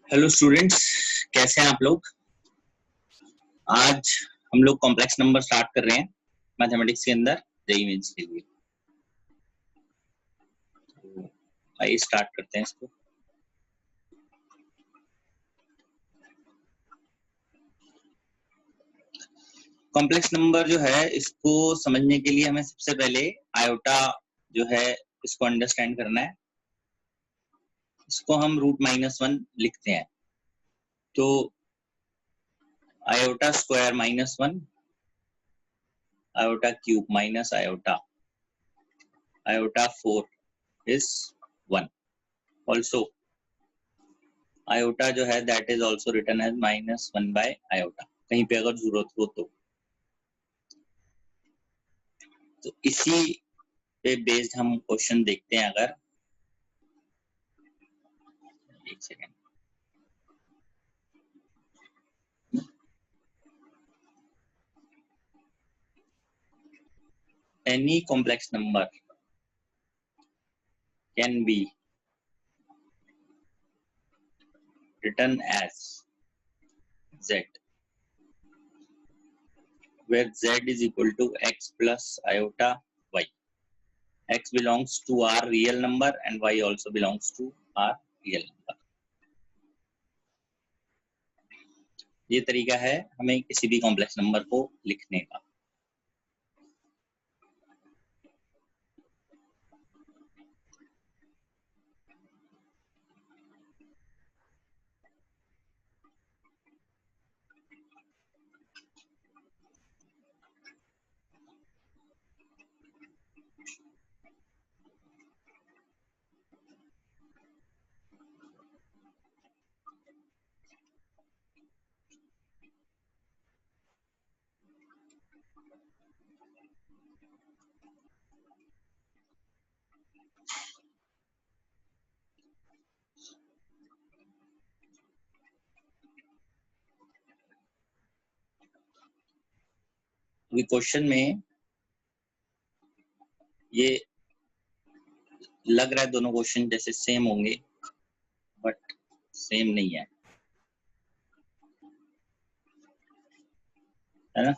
Hello students, कैसे हैं आप लोग। आज हम लोग कॉम्प्लेक्स नंबर स्टार्ट कर रहे हैं मैथमेटिक्स के अंदर जेईई मेंस के लिए। तो आइए स्टार्ट करते हैं इसको। कॉम्प्लेक्स नंबर जो है, इसको समझने के लिए हमें सबसे पहले आयोटा जो है इसको अंडरस्टैंड करना है। इसको हम √-1 लिखते हैं। तो iota square -1, iota cube minus iota 4 is 1. Also iota जो है that is also written as -1 by iota, कहीं पे अगर जरूरत हो तो इसी पे बेस्ड हम क्वेश्चन देखते हैं। अगर एक second, any complex number can be written as z, where z is equal to x plus iota y. X belongs to our real number and y also belongs to our real number. ये तरीका है हमें किसी भी complex number को लिखने का। अभी क्वेश्चन में ये लग रहा है दोनों क्वेश्चन जैसे सेम होंगे, बट सेम नहीं है ना।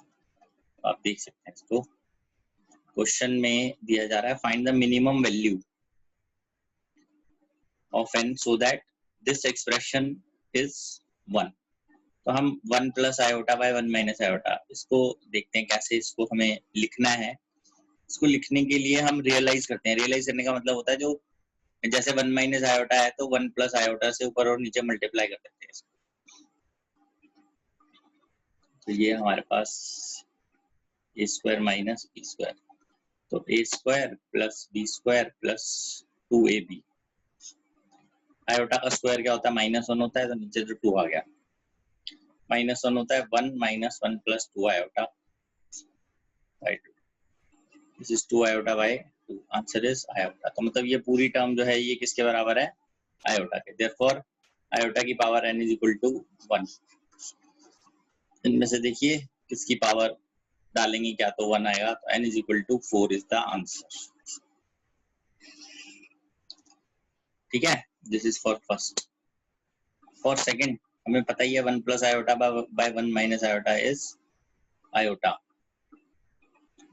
आप देख सकते हैं इसको। क्वेश्चन में दिया जा रहा है find the minimum value of n so that this expression is 1। तो हम 1 plus iota by 1 minus iota, इसको देखते हैं कैसे इसको हमें लिखना है। इसको लिखने के लिए हम रियलाइज करते हैं। रियलाइज करने का मतलब होता है जो जैसे 1 माइनस आयोटा है तो 1 प्लस आयोटा से ऊपर और नीचे मल्टीप्लाई कर देते हैं। तो ये हमारे पास a square minus b square, तो a square plus b square plus 2ab। Iota का स्क्वायर क्या होता है? -1 होता है, तो नीचे जो 2 आ गया। -1 होता है 1 minus 1 plus 2 iota by 2। This is 2 iota by 2। Answer is iota. तो मतलब ये पूरी टर्म जो है ये किसके बराबर है? आयोटा के। देयरफॉर आयोटा की power n is equal to 1। इनमें से देखिए किसकी पावर डालेंगे, क्या तो 1 आएगा, तो n is equal to 4 is the answer. ठीक है, this is for first. For second हमें पता ही है 1 plus iota by 1 minus iota is iota,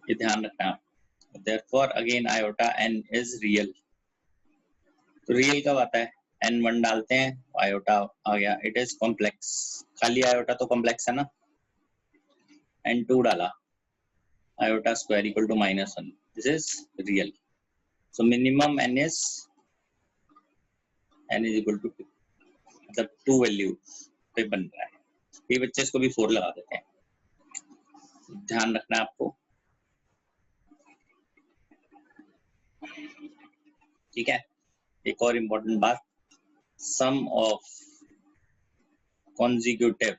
ये ध्यान रखना। Therefore again iota n is real। तो रियल कब आता है? n1 डालते हैं, आयोटा आ गया। इट इज कॉम्प्लेक्स, खाली आयोटा तो कॉम्प्लेक्स है ना। n2 डाला, iota square equal to -1, this is real. So minimum n is equal to 2, मतलब 2 वैल्यू पे बन रहा है। ये बच्चे इसको भी 4 लगा देते हैं, ध्यान रखना है आपको। ठीक है, एक और इम्पोर्टेंट बात, सम of consecutive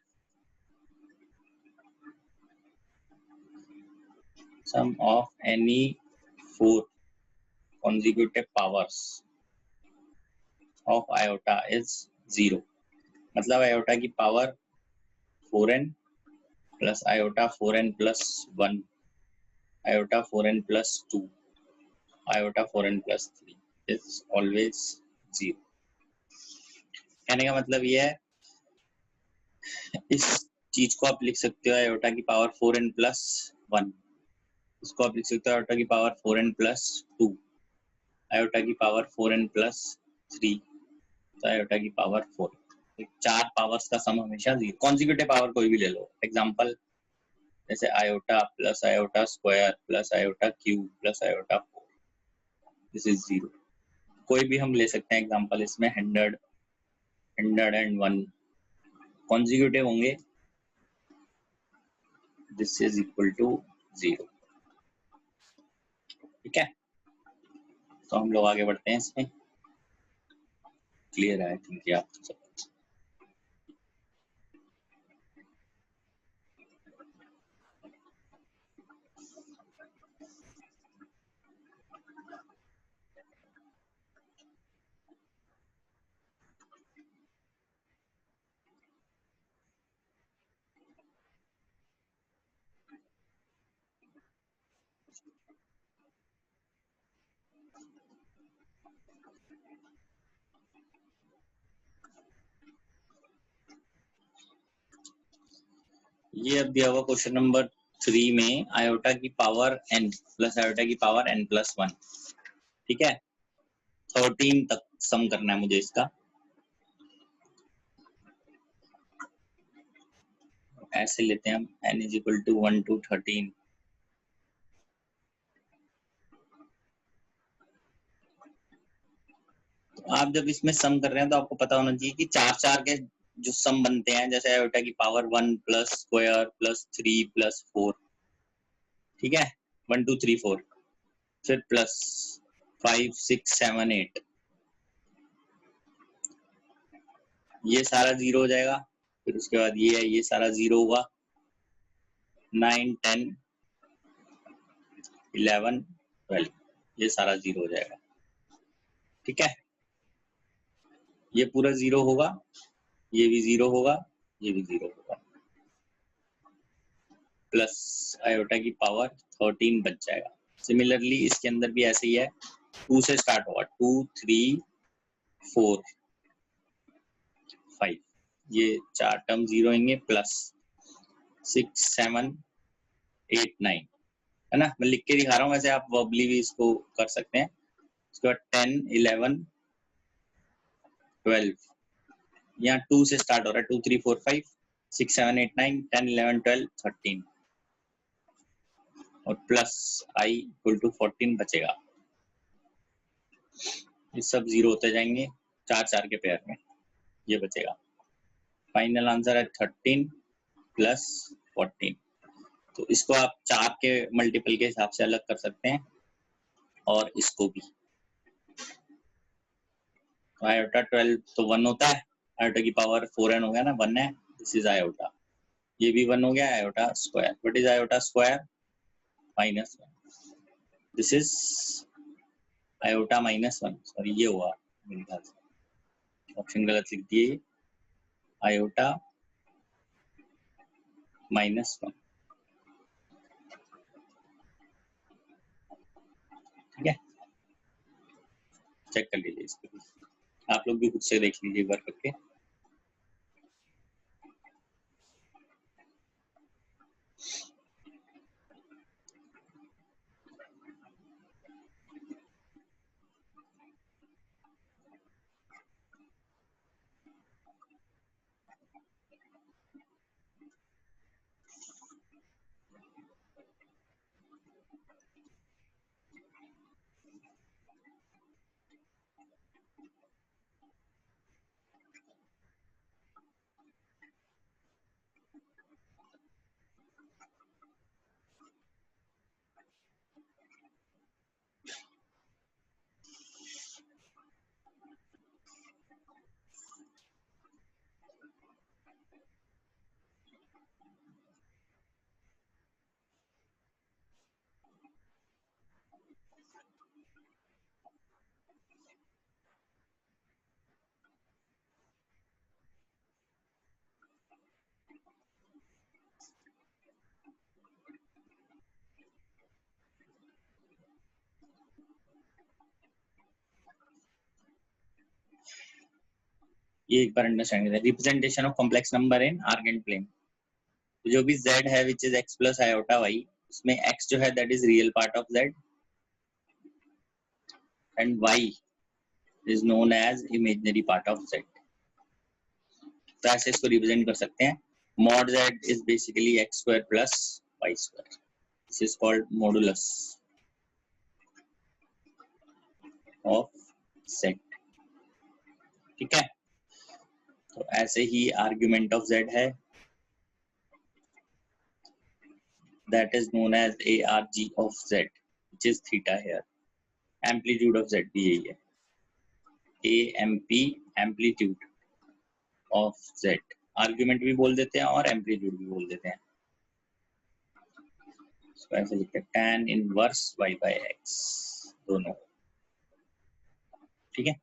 sum of any 4 consecutive powers of iota is 0। मतलब आयोटा की power 4n plus iota 4n plus 1 iota 4n plus 2, iota 4n plus 3 is always 0. कहने का मतलब ये है, इस चीज को आप लिख सकते हो iota की पावर 4n plus 1, इसको आप लिख सकते हो iota की पावर 4n plus 2, iota की पावर 4n plus 3, तो iota की पावर 4. चार पावर्स का सम हमेशा 0. कॉन्जिक्यूटिव पावर कोई भी ले लो, एग्जांपल जैसे iota plus iota square plus iota cube plus iota 4, this is 0. कोई भी हम ले सकते हैं एग्जांपल, इसमें 100, 101 कॉन्जिक्यूटिव होंगे, दिस इज इक्वल टू 0. ठीक है, तो हम लोग आगे बढ़ते हैं इसमें. क्लियर है आई थिंक आप सब. ये अब दिया हुआ क्वेश्चन नंबर 3 में आयोटा की पावर n प्लस आयोटा की पावर n प्लस 1. ठीक है, 13 तक सम करना है मुझे इसका. ऐसे लेते हैं हम n is equal to 1 to 13. तो आप जब इसमें सम कर रहे हैं तो आपको पता होना चाहिए कि चार चार के जो सम बनते हैं, जैसे आयोटा की power 1 plus square plus 3 plus 4. ठीक है, 1 2 3 4, फिर प्लस 5 6 7 8, ये सारा 0 हो जाएगा. फिर उसके बाद ये है, ये सारा 0 होगा. 9 10 11 12, ये सारा 0 हो जाएगा. ठीक है, ये पूरा 0 होगा, ये भी 0 होगा, ये भी 0 होगा, प्लस आयोटा की पावर 13 बच जाएगा. सिमिलरली इसके अंदर भी ऐसे ही है, 2 से स्टार्ट होगा, 2 3 4 5, ये चार टर्म 0 होंगे, प्लस 6 7 8 9, है ना. मैं लिख के दिखा रहा हूँ, वैसे आप वर्बली भी इसको कर सकते हैं. उसके बाद 10 11 12, यहाँ 2 से स्टार्ट हो रहा है, 2 3 4 5 6 7 8 9 10 11 12 13, और प्लस आई इक्वल टू 14 बचेगा. ये सब 0 होते जाएंगे चार चार के पेयर में, ये बचेगा. फाइनल आंसर है 13 प्लस 14. तो इसको आप चार के मल्टीपल के हिसाब से अलग कर सकते हैं, और इसको भी. तो आयोटा 12 तो 1 होता है, आयोटा की पावर 4n हो गया ना, 1 है, दिस इज आयोटा. ये भी 1 हो गया, iota square. What is iota square? -1. This is iota -1. Sorry, ये हुआ मेरे ख्याल से, ऑप्शन गलत लिख दिए. आयोटा -1. ठीक है, चेक कर लीजिए इसको भी. आप लोग भी खुद से देख लीजिए एक बार करके. ये एक बार अंडरस्टैंड करें। Representation of complex number in Argand plane, जो भी z है which is x plus iota y, उसमें x जो है that is real part of z and y is known as imaginary part of z। तो ऐसे इसको रिप्रेजेंट कर सकते हैं। mod z is basically x square plus y square, this is called modulus of z। ठीक है, तो ऐसे ही आर्ग्यूमेंट ऑफ z है, that is known as arg of z which is theta here। amplitude of z भी यही है, amp amplitude of z, argument भी बोल देते हैं और एम्पलीट्यूड भी बोल देते हैं। इसको ऐसे लिखते हैं tan inverse y by x दोनों। ठीक है,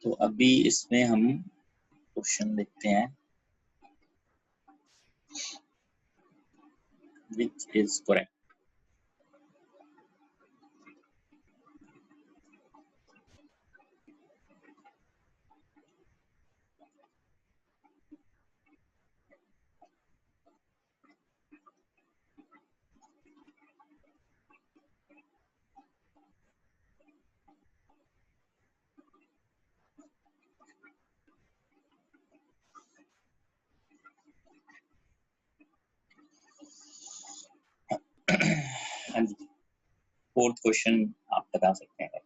तो अभी इसमें हम क्वेश्चन देखते हैं which is correct। हाँ जी, फोर्थ क्वेश्चन आप बता सकते हैं।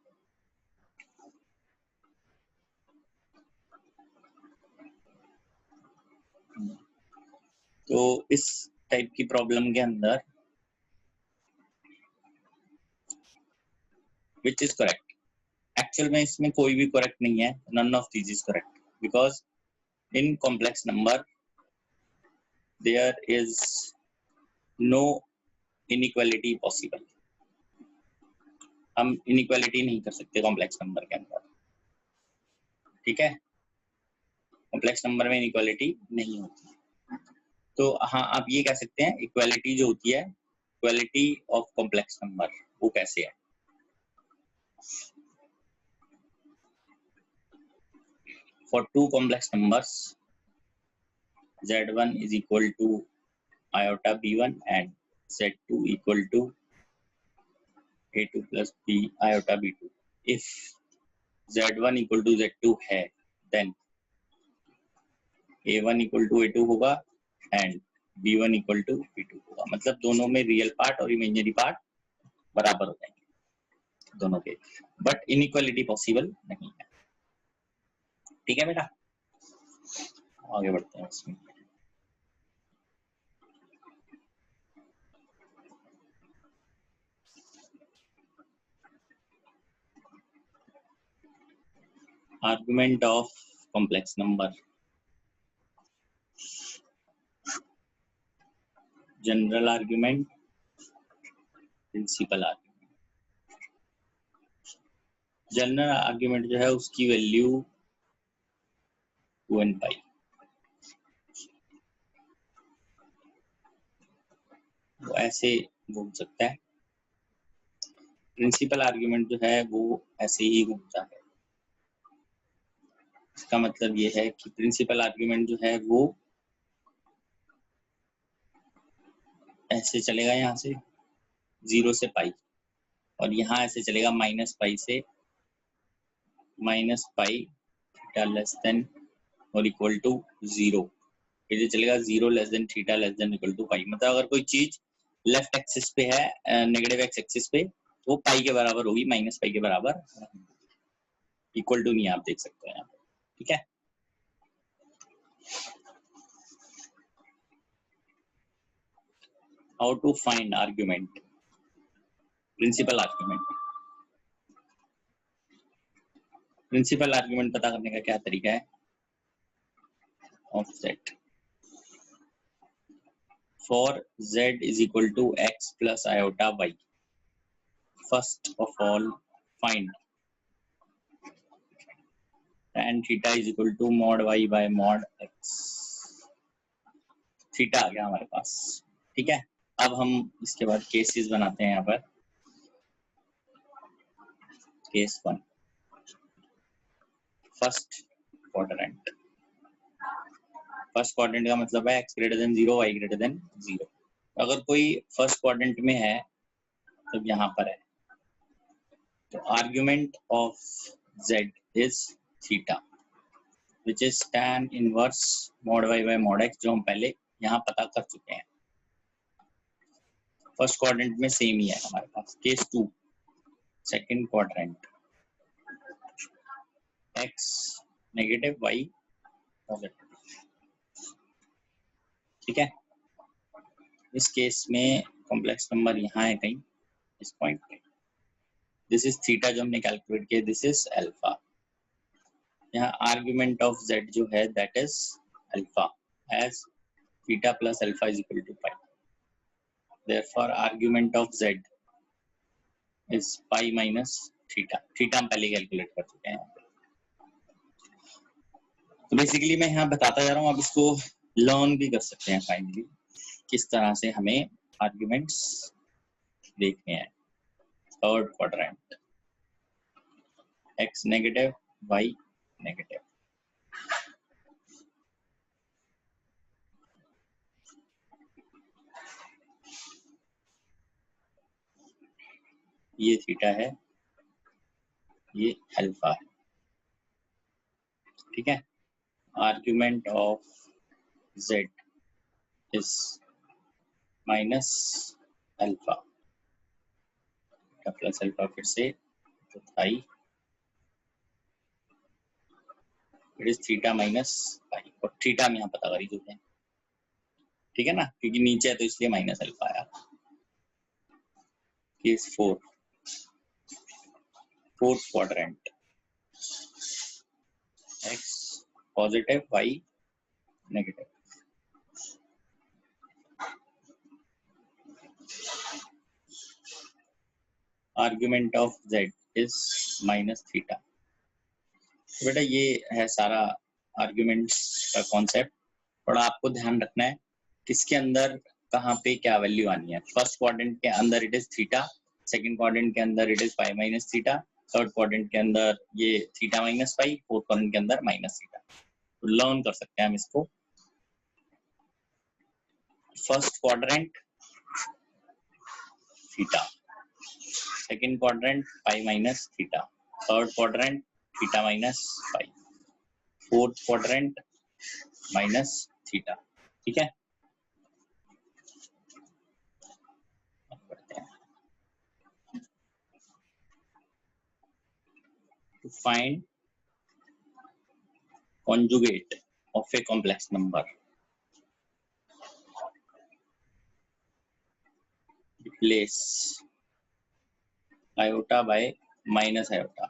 तो इस टाइप की प्रॉब्लम के अंदर विच इज करेक्ट, एक्चुअल में इसमें कोई भी करेक्ट नहीं है, none of these is correct, because in complex number there is no inequality possible. हम इनइक्वालिटी नहीं कर सकते कॉम्प्लेक्स नंबर के अंदर। ठीक है, कॉम्प्लेक्स नंबर में इनइक्वालिटी नहीं होती। तो हाँ, आप ये कह सकते हैं इक्वालिटी जो होती है, इक्वालिटी ऑफ कॉम्प्लेक्स नंबर, वो कैसे है। For two complex numbers z1 is equal to iota b1 and z2 equal to a2 plus b iota b2, if z1 equal to z2 है then a1 equal to a2 होगा and b1 equal to b2 होगा। मतलब दोनों में real part और imaginary part बराबर हो जाएंगे दोनों के, बट इनइक्वालिटी पॉसिबल नहीं है। ठीक है बेटा, आगे बढ़ते हैं इसमें। Argument of complex number, general argument, principal argument. General argument जो है उसकी वैल्यू 2n पाई, वो ऐसे घूम सकता है। प्रिंसिपल आर्गुमेंट जो है वो ऐसे ही घूमता है। इसका मतलब ये है कि प्रिंसिपल आर्गुमेंट जो है वो ऐसे चलेगा यहाँ से 0 से पाई, और यहाँ ऐसे चलेगा माइनस पाई से minus pi theta less than और इक्वल टू 0। ये चलेगा 0 less than theta less than equal to pi. मतलब अगर कोई चीज लेफ्ट एक्सिस पे है, नेगेटिव एक्स एक्सिस पे, तो वो पाई के बराबर होगी, माइनस पाई के बराबर। इक्वल टू नहीं आप देख सकते हैं यहाँ पे। ठीक है, how to find argument, principal argument. Principal argument पता करने का क्या तरीका है, offset for z is equal to x plus iota y, first of all find tan theta is equal to mod y by mod x। Theta आ गया हमारे पास। ठीक है, अब हम इसके बाद केसेस बनाते हैं। यहाँ पर case 1, first quadrant. First quadrant का मतलब है x greater than 0, y greater than 0। अगर कोई फर्स्ट क्वाड्रेंट में है तो यहाँ पर है, तो argument of z is theta which is tan inverse mod y by mod x, जो हम पहले यहाँ पता कर चुके हैं। फर्स्ट क्वाड्रेंट में सेम ही है हमारे पास। Case 2 second quadrant, x negative y positive, ठीक है। इस केस में कॉम्प्लेक्स नंबर यहाँ है कहीं इस पॉइंट पे। दिस इज थीटा जो हमने कैलकुलेट किया, दिस इज अल्फा। यहाँ आर्ग्यूमेंट ऑफ z जो है that is alpha, as theta plus alpha is equal to pi. Therefore argument of z is pi minus theta. Theta हम पहले calculate कर चुके हैं। तो बेसिकली मैं यहाँ बताता जा रहा हूँ, आप इसको लर्न भी कर सकते हैं फाइनली किस तरह से हमें आर्ग्यूमेंट्स देखने हैं। Third quadrant, x negative y negative, ये थीटा है, ये अल्फा है, ठीक है। Argument of z is minus alpha plus alpha, फिर से तो pi, it is theta minus pi, और थीटा हम यहाँ पता कर ही चुके हैं, ठीक है ना, क्योंकि नीचे है तो इसलिए माइनस अल्फा आया। Case 4 fourth quadrant, x positive y negative, argument of z is minus theta. बेटा ये है सारा आर्ग्यूमेंट्स का कॉन्सेप्ट। थोड़ा आपको ध्यान रखना है किसके अंदर कहाँ पे क्या वैल्यू आनी है। फर्स्ट क्वाड्रेंट के अंदर it is theta, second quadrant के अंदर it is pi minus theta, third quadrant के अंदर ये थीटा माइनस पाई, फोर्थ क्वाड्रेंट के अंदर माइनस थीटा। तो लर्न कर सकते हैं हम इसको। First quadrant theta, second quadrant पाई minus theta, third quadrant theta minus पाई, फोर्थ क्वाड्रेंट माइनस थीटा, ठीक है। To find conjugate of a complex number, replace iota by minus iota।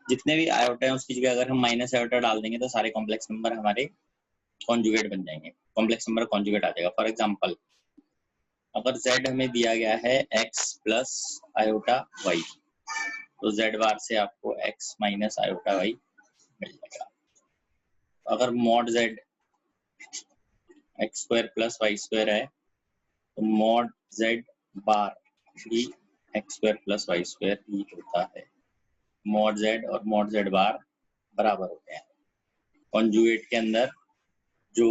जितने भी आयोटा है उसकी जगह अगर हम माइनस आयोटा डाल देंगे तो सारे कॉम्प्लेक्स नंबर हमारे कॉन्जुगेट बन जाएंगे, कॉम्प्लेक्स नंबर कॉन्जुगेट आ जाएगा। फॉर एग्जांपल अगर z हमें दिया गया है x प्लस आयोटा y, तो z बार से आपको x माइनस आयोटा y मिल जाएगा। अगर mod z x square plus Y square है तो मॉड z बार भी x square plus Y square ही होता है। मॉड z और मॉड z बार बराबर होते हैं। कॉन्जुगेट के अंदर जो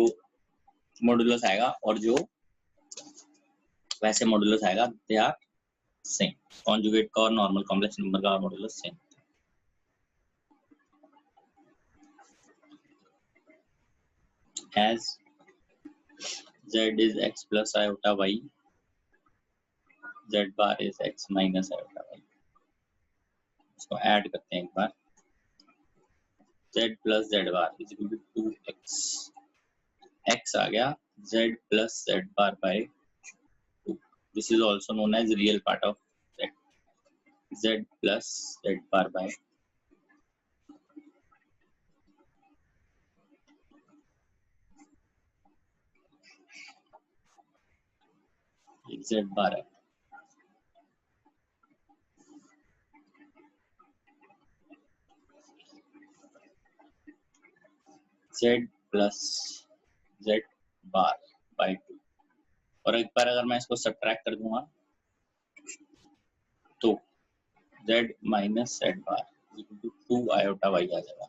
मॉडुलस आएगा और जो वैसे मॉडुलस आएगा दे आर सेम। कॉन्जुगेट का और नॉर्मल कॉम्प्लेक्स नंबर का modulus same. as z is x plus iota y, z bar is x minus iota y। इसको ऐड करते हैं एक बार, z plus z bar is equal to 2x, x आ गया z plus z bar by 2। This is also known as real part of z, z plus z bar by 2। z bar है, z plus z bar by 2। और एक बार अगर मैं इसको subtract कर दूंगा तो z minus z bar 2 iota y आ जाएगा।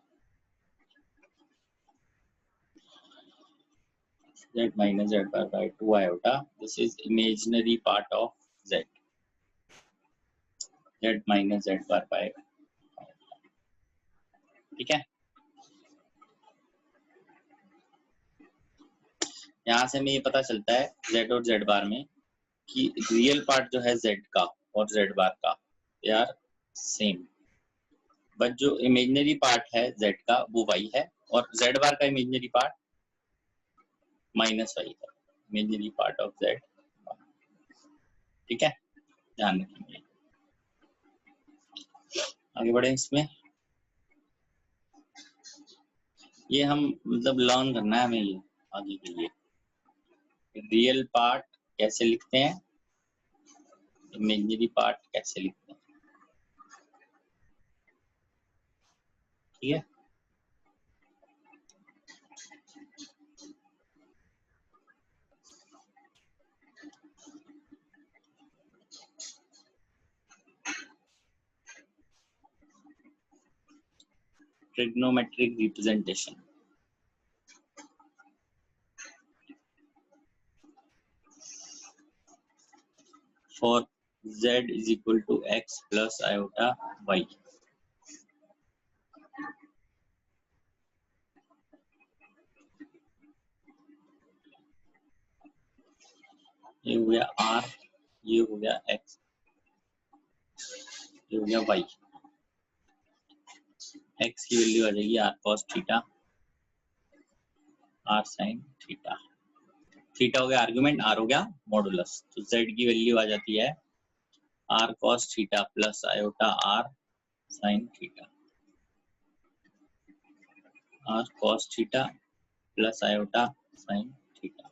z minus z bar by 2 iota. This is imaginary part of z. Z minus z bar by, ठीक है। यहाँ से हमें ये पता चलता है z और z बार में कि रियल पार्ट जो है z का और z बार का दे आर सेम, बट जो इमेजिनरी पार्ट है z का वो y है और z बार का इमेजिनरी पार्ट माइनस y है, इमेजिनरी पार्ट ऑफ z, ठीक है, ध्यान रखेंगे। आगे बढ़े इसमें, ये हम मतलब लर्न करना है हमें ये आगे के लिए। रियल पार्ट कैसे लिखते हैं, इमेजिनरी पार्ट कैसे लिखते हैं, ठीक है। Trigonometric representation, for z is equal to x plus iota y. ये हो गया r, ये हो गया x, ये हो गया y। x की वैल्यू आ जाएगी r cos theta, r sin theta. Theta हो गया आर्गुमेंट, r हो गया मॉडुलस, तो z की वैल्यू आ जाती है r cos theta plus iota r sin theta, r cos theta plus iota sin theta.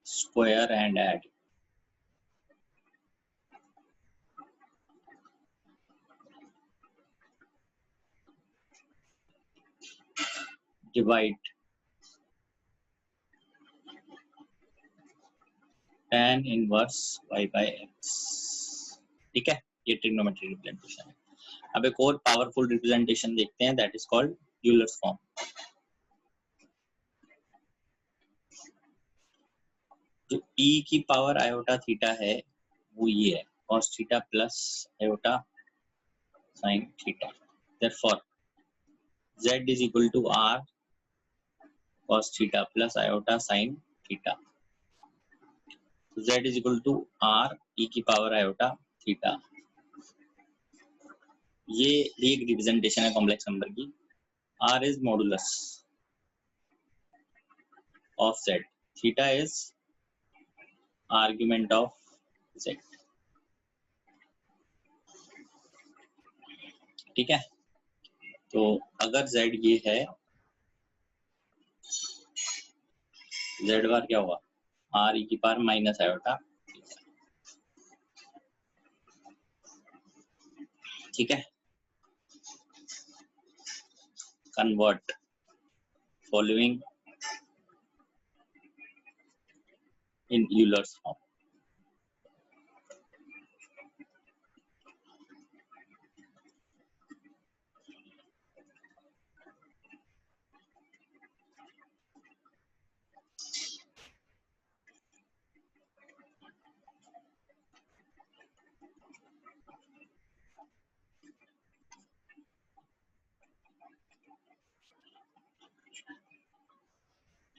Square and add, divide, tan inverse y by x, ठीक है। ये ट्रिग्नोमेट्रिक रिप्रेजेंटेशन है। अब एक और पावरफुल रिप्रेजेंटेशन देखते हैं, that is called Euler's form. जो e की पावर आयोटा थीटा है वो ये है cos theta plus iota sin theta. Therefore z is equal to r cos theta plus iota sin theta. z is equal to r e की power iota theta. ये एक representation है complex number की। r is modulus of z, theta is argument of z, ठीक है। तो अगर z ये है, z बार क्या होगा, r e की पावर माइनस आयोटा, ठीक है। Convert following in Euler's form.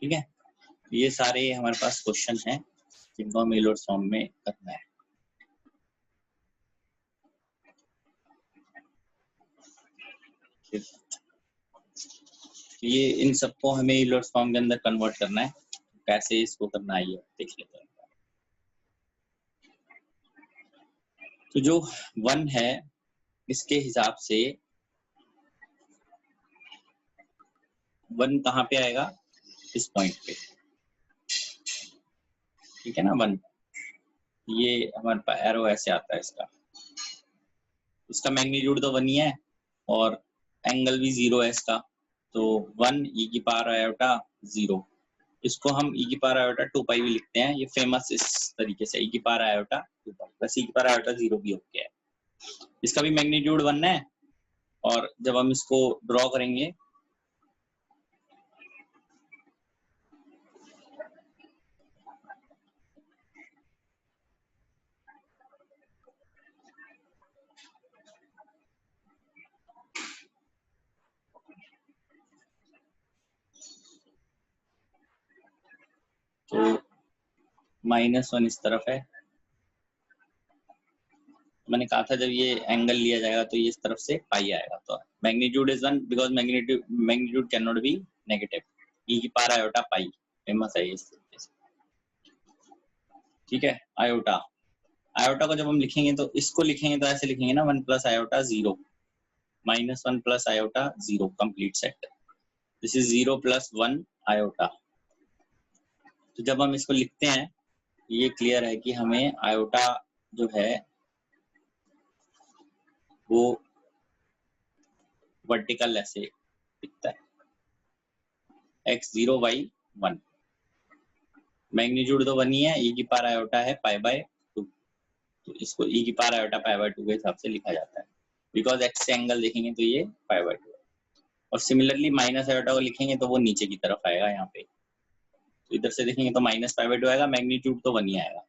ठीक है, ये सारे हमारे पास क्वेश्चन हैं जिनको हम यूलर्स फॉर्म में करना है। ये इन सबको हमें यूलर्स फॉर्म के अंदर कन्वर्ट करना है, कैसे इसको करना है ये देख लेते हैं। तो जो 1 है इसके हिसाब से 1 कहाँ पे आएगा, इस पॉइंट पे, ठीक है ना। 1 ये हमारे पास एरो ऐसे आता है, इसका मैग्नीट्यूड तो 1 ही है और एंगल भी 0 है इसका, तो 1 e की पावर आयोटा 0, इसको हम e की पावर आयोटा 2 पाई भी लिखते हैं। ये फेमस इस तरीके से e की पावर आयोटा 2 पाई, बस e की पावर आयोटा 0 भी हो गया है। इसका भी मैग्नीट्यूड 1 है और जब हम इसको ड्रॉ करेंगे तो -1 इस तरफ है। मैंने कहा था जब ये एंगल लिया जाएगा तो ये इस तरफ से पाई आएगा। तो magnitude is 1 because magnitude can not be negative. E की पावर आयोटा पाई, फेमस है इस तरीके से। ठीक है, आयोटा को जब हम लिखेंगे तो इसको लिखेंगे तो ऐसे लिखेंगे ना, 1 plus iota 0 -1 plus iota 0 complete set. This is 0 plus 1 iota. तो जब हम इसको लिखते हैं ये क्लियर है कि हमें आयोटा जो है वो वर्टिकल ऐसे दिखता है, x0 y1। मैग्नीट्यूड तो 1 ही है, e की पावर आयोटा है π/2, तो इसको e की पावर आयोटा π/2 के हिसाब से लिखा जाता है बिकॉज x से एंगल देखेंगे तो ये π/2 है। और सिमिलरली माइनस आयोटा को लिखेंगे तो वो नीचे की तरफ आएगा यहाँ पे, तो इधर से देखेंगे तो -π/2 आएगा। मैग्नीट्यूड तो 1 ही आएगा,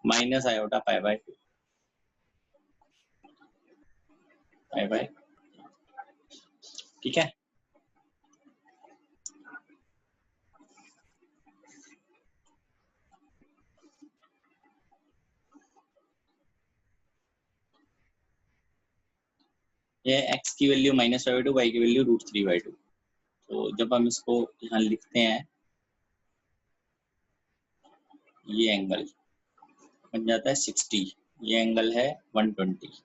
माइनस आयोटा π/2 ठीक है। ये x की वैल्यू -π/2, y की वैल्यू √3/2। तो जब हम इसको यहाँ लिखते हैं ये एंगल बन जाता है 60, ये एंगल है 120।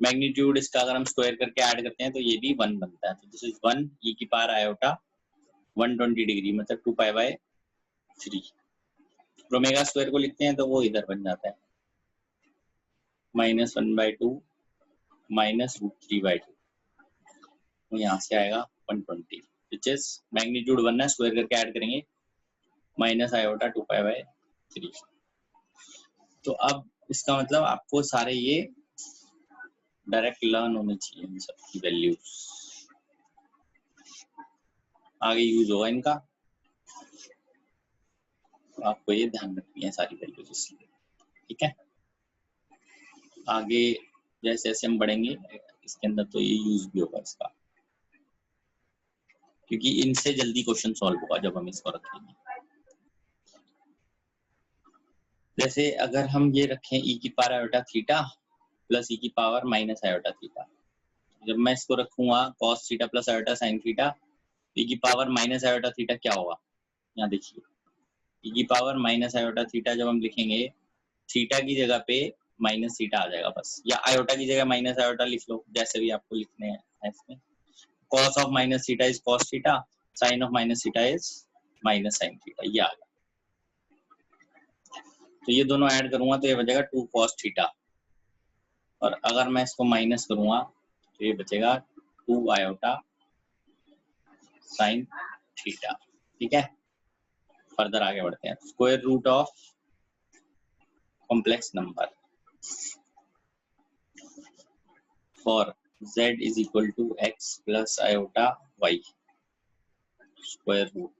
मैग्नीट्यूड इसका अगर हम स्क्वायर करके ऐड करते हैं तो ये भी 1 बनता है। तो दिस इज 1 e की पावर आयोटा 120 डिग्री मतलब 2π/3। ओमेगा स्क्वायर को लिखते हैं तो वो इधर बन जाता है -1/2 -√3/2। तो यहाँ से आएगा 120 विच इज मैग्नीट्यूड 1 है, स्क्वायर करके ऐड करेंगे माइनस आयोटा 2π/3। तो अब इसका मतलब आपको सारे ये डायरेक्ट लर्न होने चाहिए, इन सब की वैल्यूज आगे यूज होगा इनका, तो आपको ये ध्यान रखनी है सारी वैल्यूज इसलिए। ठीक है, आगे जैसे जैसे हम बढ़ेंगे इसके अंदर तो ये यूज भी होगा इसका, क्योंकि इनसे जल्दी क्वेश्चन सॉल्व होगा जब हम इसको रखेंगे। जैसे अगर हम ये रखें e की power iota theta plus e की पावर माइनस आयोटा थीटा, जब मैं इसको रखूंगा cos theta plus iota sine theta, e की पावर माइनस आयोटा थीटा क्या होगा, यहाँ देखिए e की पावर माइनस आयोटा थीटा जब हम लिखेंगे थीटा की जगह पे माइनस थीटा आ जाएगा बस, या आयोटा की जगह माइनस आयोटा लिख लो, जैसे भी आपको लिखने हैं इसमें। cos of minus theta is cos theta, sine of minus theta is minus sine theta, ये आ गया। तो ये दोनों ऐड करूंगा तो ये बचेगा 2 cos थीटा, और अगर मैं इसको माइनस करूंगा तो ये बचेगा 2 आयोटा साइन थीटा। ठीक है, फर्दर आगे बढ़ते हैं। Square root of complex number for z is equal to x plus iota y, square root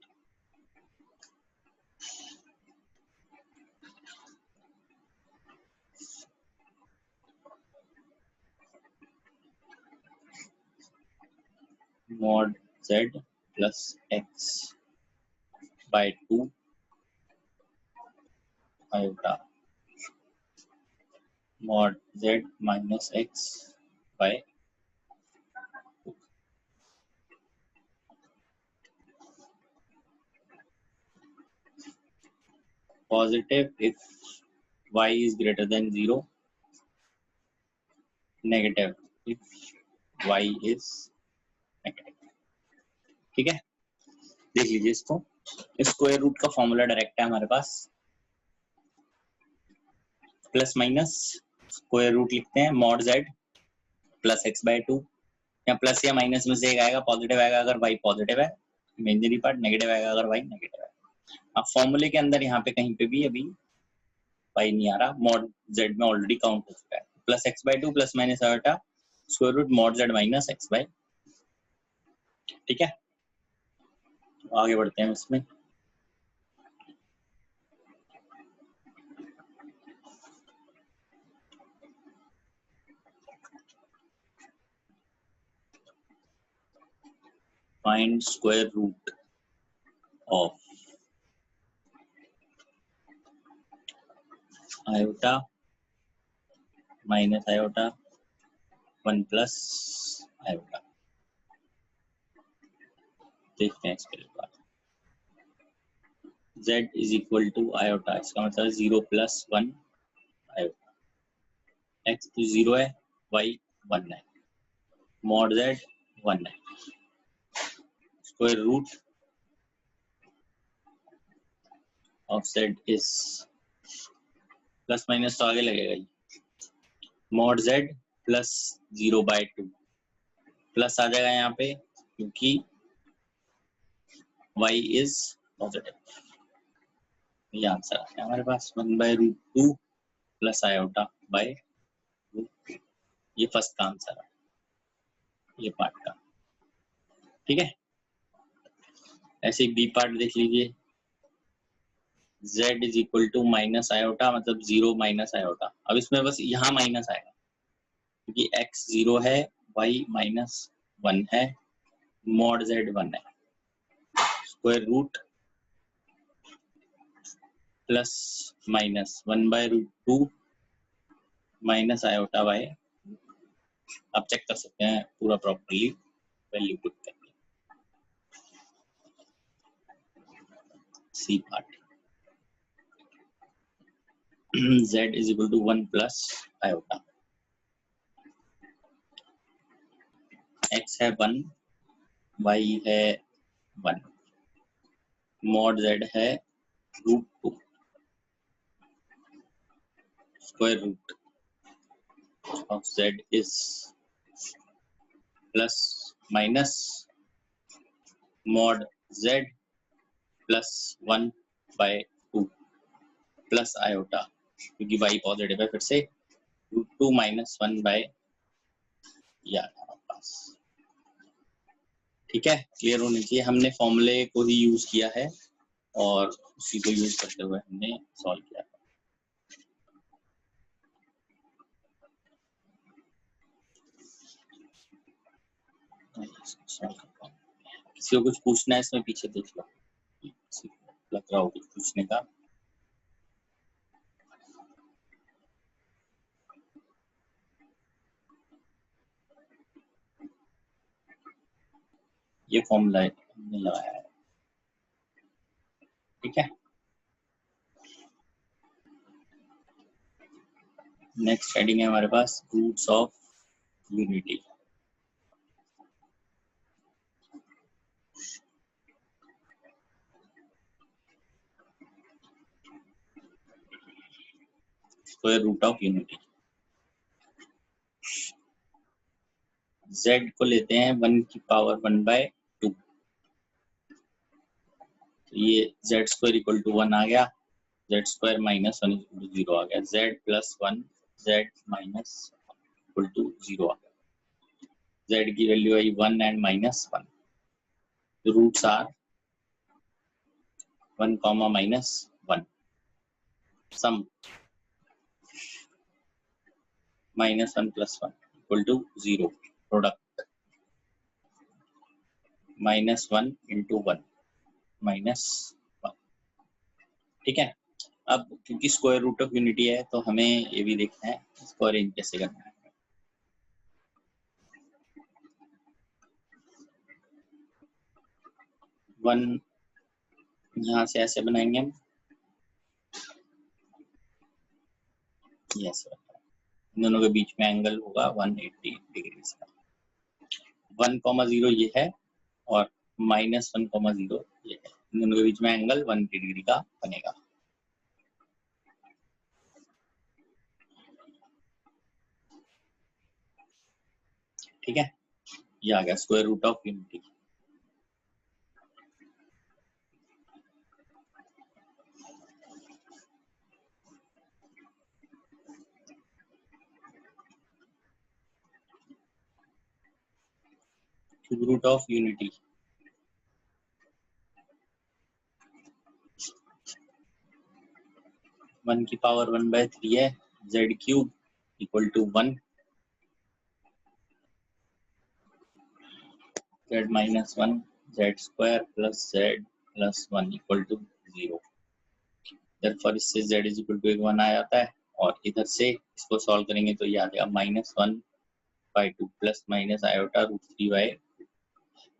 mod z plus x by 2 iota mod z minus x by 2. Positive if y is greater than 0, negative if y is negative। ठीक है, देख लीजिए इसको, square root का formula direct है हमारे पास, plus minus square root लिखते हैं mod z plus x by 2, या प्लस या माइनस में से एक आएगा, पॉजिटिव आएगा अगर y पॉजिटिव है इमेजिनरी पार्ट, नेगेटिव आएगा अगर y नेगेटिव है। अब फॉर्मूले के अंदर यहाँ पे कहीं पे भी अभी y नहीं आ रहा, मॉड z में ऑलरेडी काउंट हो चुका है। Plus x by 2 plus minus iota square root mod z minus x by, ठीक है। तो आगे बढ़ते हैं इसमें। Find square root of iota minus iota 1 plus iota. देखते हैं इसके बाद z is equal to iota, इसका मतलब 0 प्लस 1 आयोटा, x तो 0 है, y 1 है, मॉड z 1 है, square root of z is, plus minus तो आगे लगेगा ही, मॉड z प्लस 0/2 प्लस आ जाएगा यहाँ पे क्योंकि y इज पॉजिटिव। ये आंसर है हमारे पास 1/√2 प्लस आयोटा बाय रूट 2। ये फर्स्ट का आंसर है, ये पार्ट का, ठीक है। ऐसे ही बी पार्ट देख लीजिए, z is equal to minus iota मतलब 0 माइनस आयोटा। अब इसमें बस यहाँ माइनस आएगा क्योंकि x 0 है, y माइनस 1 है, मॉड z 1 है, square root plus minus 1/√2 minus iota by, आप चेक कर सकते हैं पूरा प्रॉपर्ली वैल्यू पुट करके। C part z is equal to 1 plus iota, x है 1, y है 1, मॉड z है √2, square root of z is plus minus mod z plus 1/2 plus iota क्योंकि y पॉजिटिव है, फिर से √2 माइनस 1/, यार हमारे पास, ठीक है। क्लियर होनी चाहिए, हमने फॉर्मूले को ही यूज किया है और उसी को यूज करते हुए हमने सॉल्व किया। किसी को कुछ पूछना है इसमें, पीछे देख लो, लग रहा हो कुछ पूछने का। ये फॉर्मूला हमने लगाया है, ठीक है। नेक्स्ट हेडिंग है हमारे पास roots of unity. Square root of unity, z को लेते हैं 1 की पावर 1/2, तो ये z स्क्वायर इक्वल टू 1 आ गया, z square minus 1 equal to 0 आ गया, z plus 1 z minus equal to 0 आ गया, z की वैल्यू आई 1 एंड माइनस 1, तो roots are 1, minus 1, sum minus 1 plus 1 equal to 0, product minus 1 into 1 minus 1, ठीक है। अब क्योंकि स्क्वायर रूट ऑफ यूनिटी है तो हमें ये भी देखना है इसको अरेंज कैसे करना है। 1 यहाँ से ऐसे बनाएंगे हम, यस, दोनों के बीच में एंगल होगा 180 डिग्री का, 1,0 ये है और माइनस 1,0 ये है, दोनों के बीच में एंगल 180 डिग्री का बनेगा। ठीक है, ये आ गया square root of unity. Cube root of unity, one की पावर 1/3 है, z cube equal to 1, z minus 1, z square plus z plus 1 equal to 0। Therefore इससे जेड इज इक्वल टू 1 आ जाता है, और इधर से इसको सॉल्व करेंगे तो ये आ जाएगा -1/2 प्लस माइनस आयोटा रूट 3/,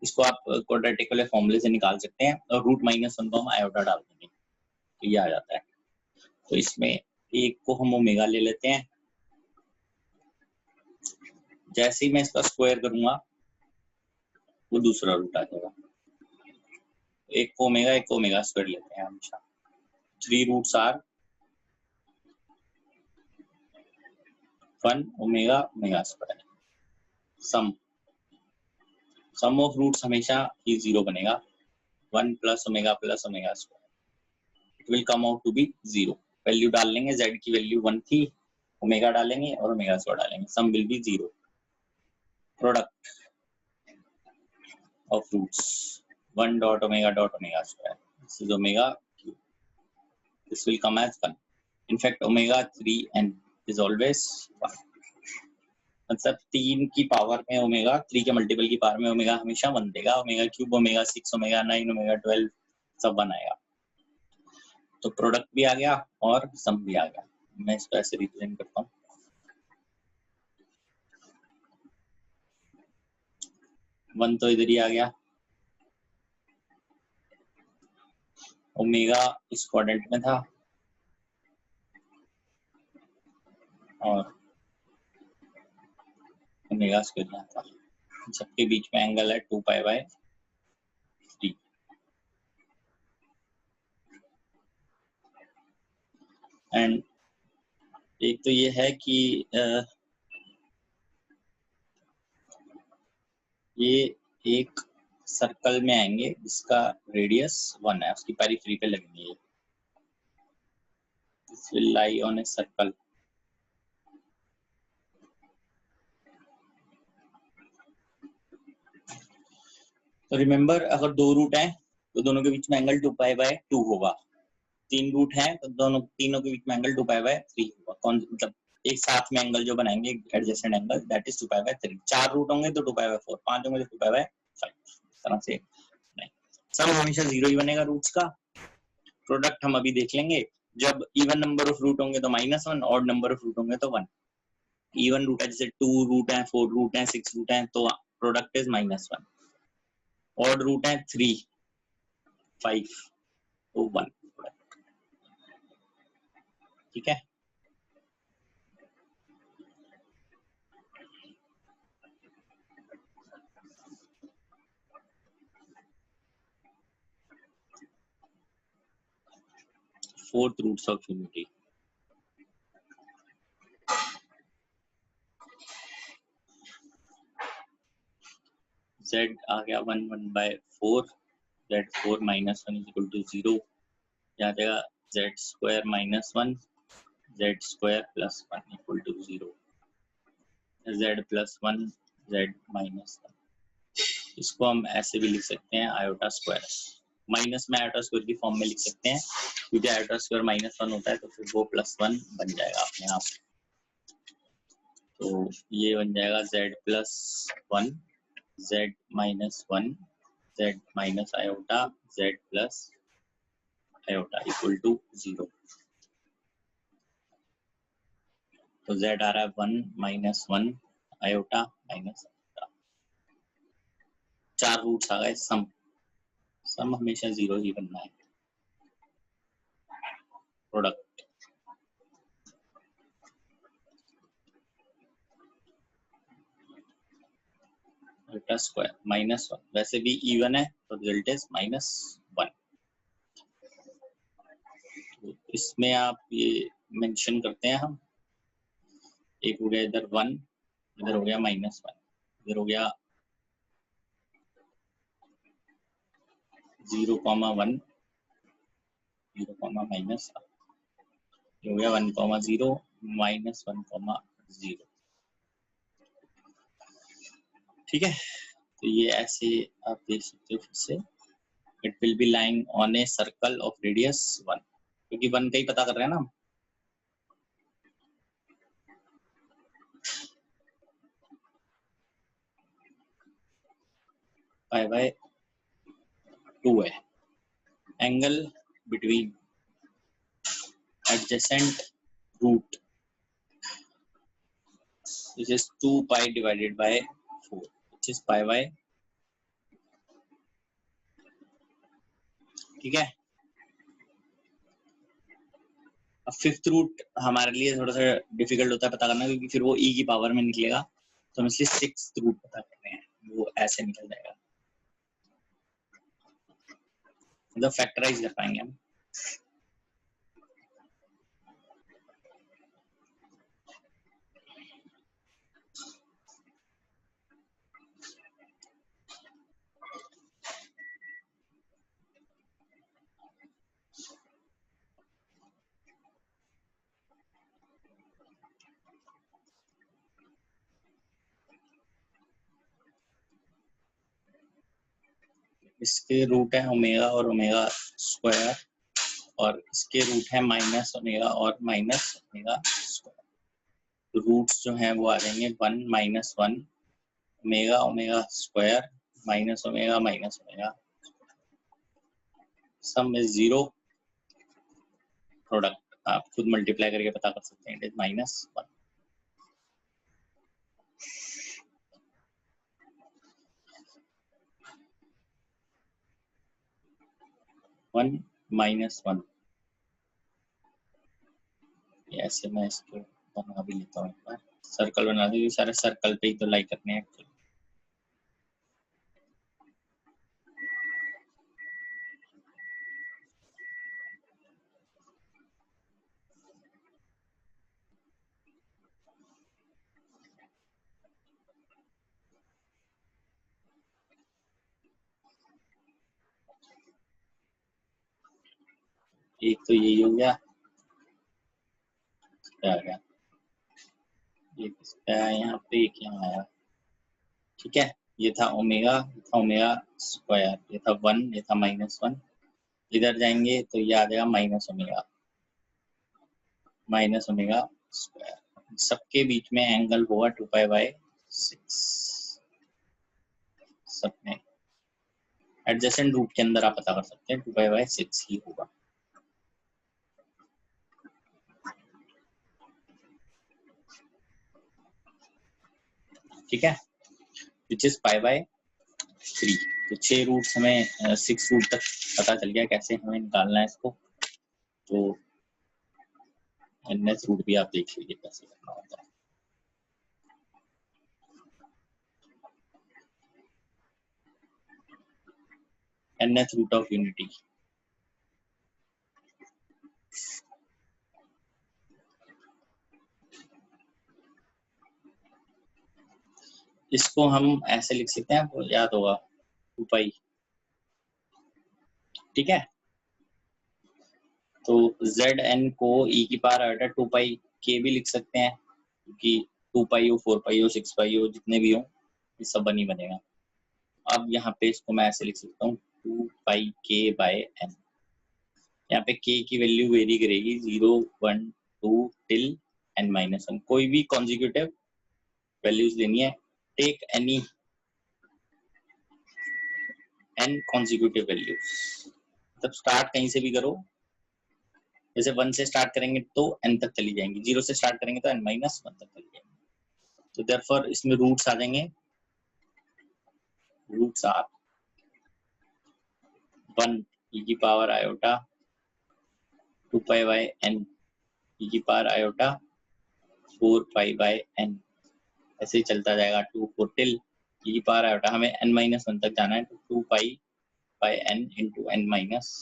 इसको आप क्वाड्रेटिक वाले फॉर्मूले से निकाल सकते हैं, और रूट -1 को हम आयोटा डाल देंगे तो ये आ जाता है। तो इसमें एक को हम ओमेगा ले लेते हैं, जैसे ही मैं इसका स्क्वायर करूंगा वो दूसरा रूट आ जाएगा। एक को ओमेगा स्क्वायर लेते हैं हमेशा। 3 roots are 1 omega omega square, sum of roots हमेशा ही 0 बनेगा, 1 plus omega square, it will come out to be 0। Value डाल लेंगे, z की वैल्यू 1 थी, ओमेगा डालेंगे और ओमेगा स्क्वायर डालेंगे, sum will be 0। Product of roots 1 dot omega square, this is omega cube, this will come as 1। In fact, omega 3n is always 1. मतलब 3 की power में ओमेगा, 3 के मल्टीपल की पावर में ओमेगा हमेशा 1 देगा। Omega cube, omega 6, omega 9, omega 12 सब 1 आएगा। तो प्रोडक्ट भी आ गया और सम भी आ गया। मैं इसको ऐसे रिप्रेजेंट करता हूँ, वन तो इधर ही आ गया, ओमेगा इस क्वाड्रेंट में था और ओमेगा स्क्वायर यहाँ था, सबके बीच में एंगल है 2π/3। एंड एक तो ये है कि ये एक सर्कल में आएंगे जिसका रेडियस 1 है, उसकी पेरिफेरी पे लगेंगे। This will lie on a circle. तो रिमेंबर, अगर 2 रूट हैं तो दोनों के बीच में एंगल 2π/2 होगा। 3 रूट हैं तो तीनों के बीच में एंगल 2π/3 होगा। कौन मतलब एक साथ में एंगल जो बनाएंगे adjacent angle, that is 2π/3। 4 root होंगे तो 2π/4, 5 होंगे तो 2π/5। तरह से नहीं, सब हमेशा 0 ही बनेगा रूट्स का। प्रोडक्ट हम अभी देख लेंगे, जब इवन नंबर ऑफ रूट होंगे तो -1, ऑड नंबर ऑफ रूट होंगे तो 1। इवन रूट है जैसे 2 रूट है, 4 रूट है, 6 रूट है, तो प्रोडक्ट इज -1। ऑड रूट है 3, 5, तो 1। ठीक है, fourth roots of unity. z आ गया 1/4, z4 -1 इज इक्वल टू 0। यहाँ जाएगा z² -1, z² + 1 equal to 0, z + 1, z -1। इसको हम ऐसे भी लिख सकते हैं आयोटा स्क्वायर, माइनस में आयोटा स्क्वायर की फॉर्म में लिख सकते हैं, क्योंकि आयोटा स्क्वायर -1 होता है तो फिर वो +1 बन जाएगा अपने आप। तो ये बन जाएगा z + 1, z -1, z minus iota, z plus iota equal to 0। तो z आ रहा है 1 - 1 आयोटा माइनस आयोटा। 4 रूट्स आ गए, सम हमेशा 0 ही बनना है। प्रोडक्ट आयोटा स्क्वायर -1, वैसे भी इवन है तो रिजल्ट इज -1। तो इसमें आप ये मेंशन करते हैं हम, एक हो गया इधर 1, इधर हो गया -1, इधर हो गया 0,1, 0, ये हो गया 1,0, -1,0। ठीक है, तो ये ऐसे आप देख सकते हो फिर से, it will be lying on a circle of radius 1, क्योंकि 1 का ही पता कर रहे हैं ना हम। पाई बाय 2 है। Angle between adjacent root, which is 2 pi divided by 4, which is pi by, ठीक है। अब फिफ्थ रूट हमारे लिए थोड़ा सा डिफिकल्ट होता है पता करना, क्योंकि फिर वो e की पावर में निकलेगा, तो हम इसलिए सिक्स्थ रूट पता कर रहे हैं, वो ऐसे निकल जाएगा, मतलब फैक्टराइज कर पाएंगे हम। इसके रूट है ओमेगा और ओमेगा स्क्वायर, और इसके रूट है माइनस ओमेगा और माइनस ओमेगा स्क्वायर। रूट्स जो हैं वो आ जाएंगे 1 minus 1 omega omega square minus omega minus omega, some is 0, product आप खुद मल्टीप्लाई करके पता कर सकते हैं, इट इज -1। वन माइनस 1, ऐसे मैं इसको बना भी लेता हूँ, एक बार सर्कल बना दूँ, सारे सर्कल पे ही तो लाई करने हैं एक्चुअली। एक तो यही हो गया, क्या आ गया, एक इस पे आया यहाँ पे, एक यहाँ आया, ठीक है। ये था ओमेगा, ये था ओमेगा स्क्वायर, ये था 1, ये था -1, इधर जाएंगे तो ये आ जाएगा माइनस ओमेगा स्क्वायर। सबके बीच में एंगल होगा 2 पाई बाय 6, सब में एडजेसेंट रूट के अंदर आप पता कर सकते हैं 2 पाई बाय 6 ही होगा। ठीक है, विच इज पाई बाय 3। तो 6 रूट्स हमें 6 रूट तक पता चल गया कैसे हमें निकालना है इसको। तो nth रूट भी आप देख लीजिए कैसे करना होता है। nth रूट ऑफ यूनिटी, इसको हम ऐसे लिख सकते हैं, आपको याद होगा 2 पाई, ठीक है। तो Zn को e की पावर आयोटा 2 पाई k भी लिख सकते हैं, क्योंकि 2 पाई हो 4 पाई हो 6 पाई हो जितने भी हो ये सब बन ही बनेगा। अब यहाँ पे इसको मैं ऐसे लिख सकता हूँ 2 पाई k बाय n। यहाँ पे k की वैल्यू वेरी करेगी 0 1 2 टिल n-1, कोई भी कॉन्जिक्यूटिव वैल्यूज लेनी है, take any n consecutive values, मतलब स्टार्ट कहीं से भी करो, जैसे 1 से स्टार्ट करेंगे तो n तक चली जाएंगी, 0 से स्टार्ट करेंगे तो n-1 तक चली जाएंगी। तो देयरफॉर इसमें रूट्स आ जाएंगे, रूट्स आर 1 e की power iota 2 pi by n e की power iota 4 pi bye n, ऐसे ही चलता जाएगा 2 4 टिल e की पावर आयोटा, हमें n-1 तक जाना है, तो 2 pi by n into n-1।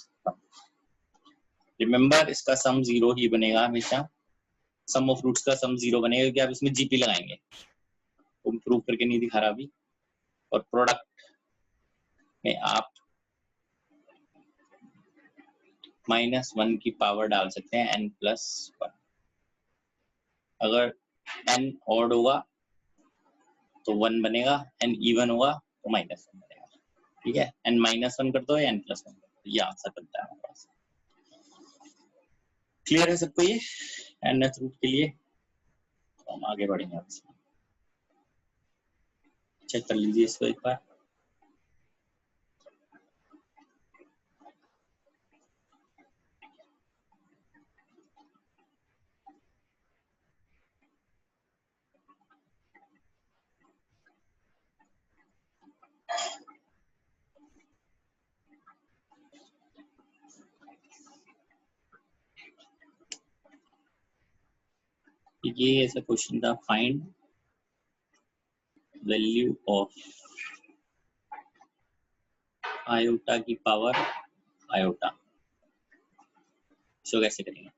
Remember इसका सम 0 ही बनेगा हमेशा, सम ऑफ रूट्स का सम 0 बनेगा, क्योंकि आप इसमें जीपी लगाएंगे, वो प्रूव करके नहीं दिखा रहा अभी। और प्रोडक्ट में आप -1 की पावर डाल सकते हैं n+1। अगर n ऑड होगा तो 1 बनेगा, n इवन होगा तो -1 बनेगा। ठीक है, n-1 कर दो या n+1, ये आंसर बनता है हमारे पास। क्लियर है सबको ये nth रूट के लिए? तो हम आगे बढ़ेंगे अब। चेक कर लीजिए इसको एक बार। ये ऐसा क्वेश्चन था, फाइंड वैल्यू ऑफ आयोटा की पावर आयोटा। इसको कैसे करेंगे?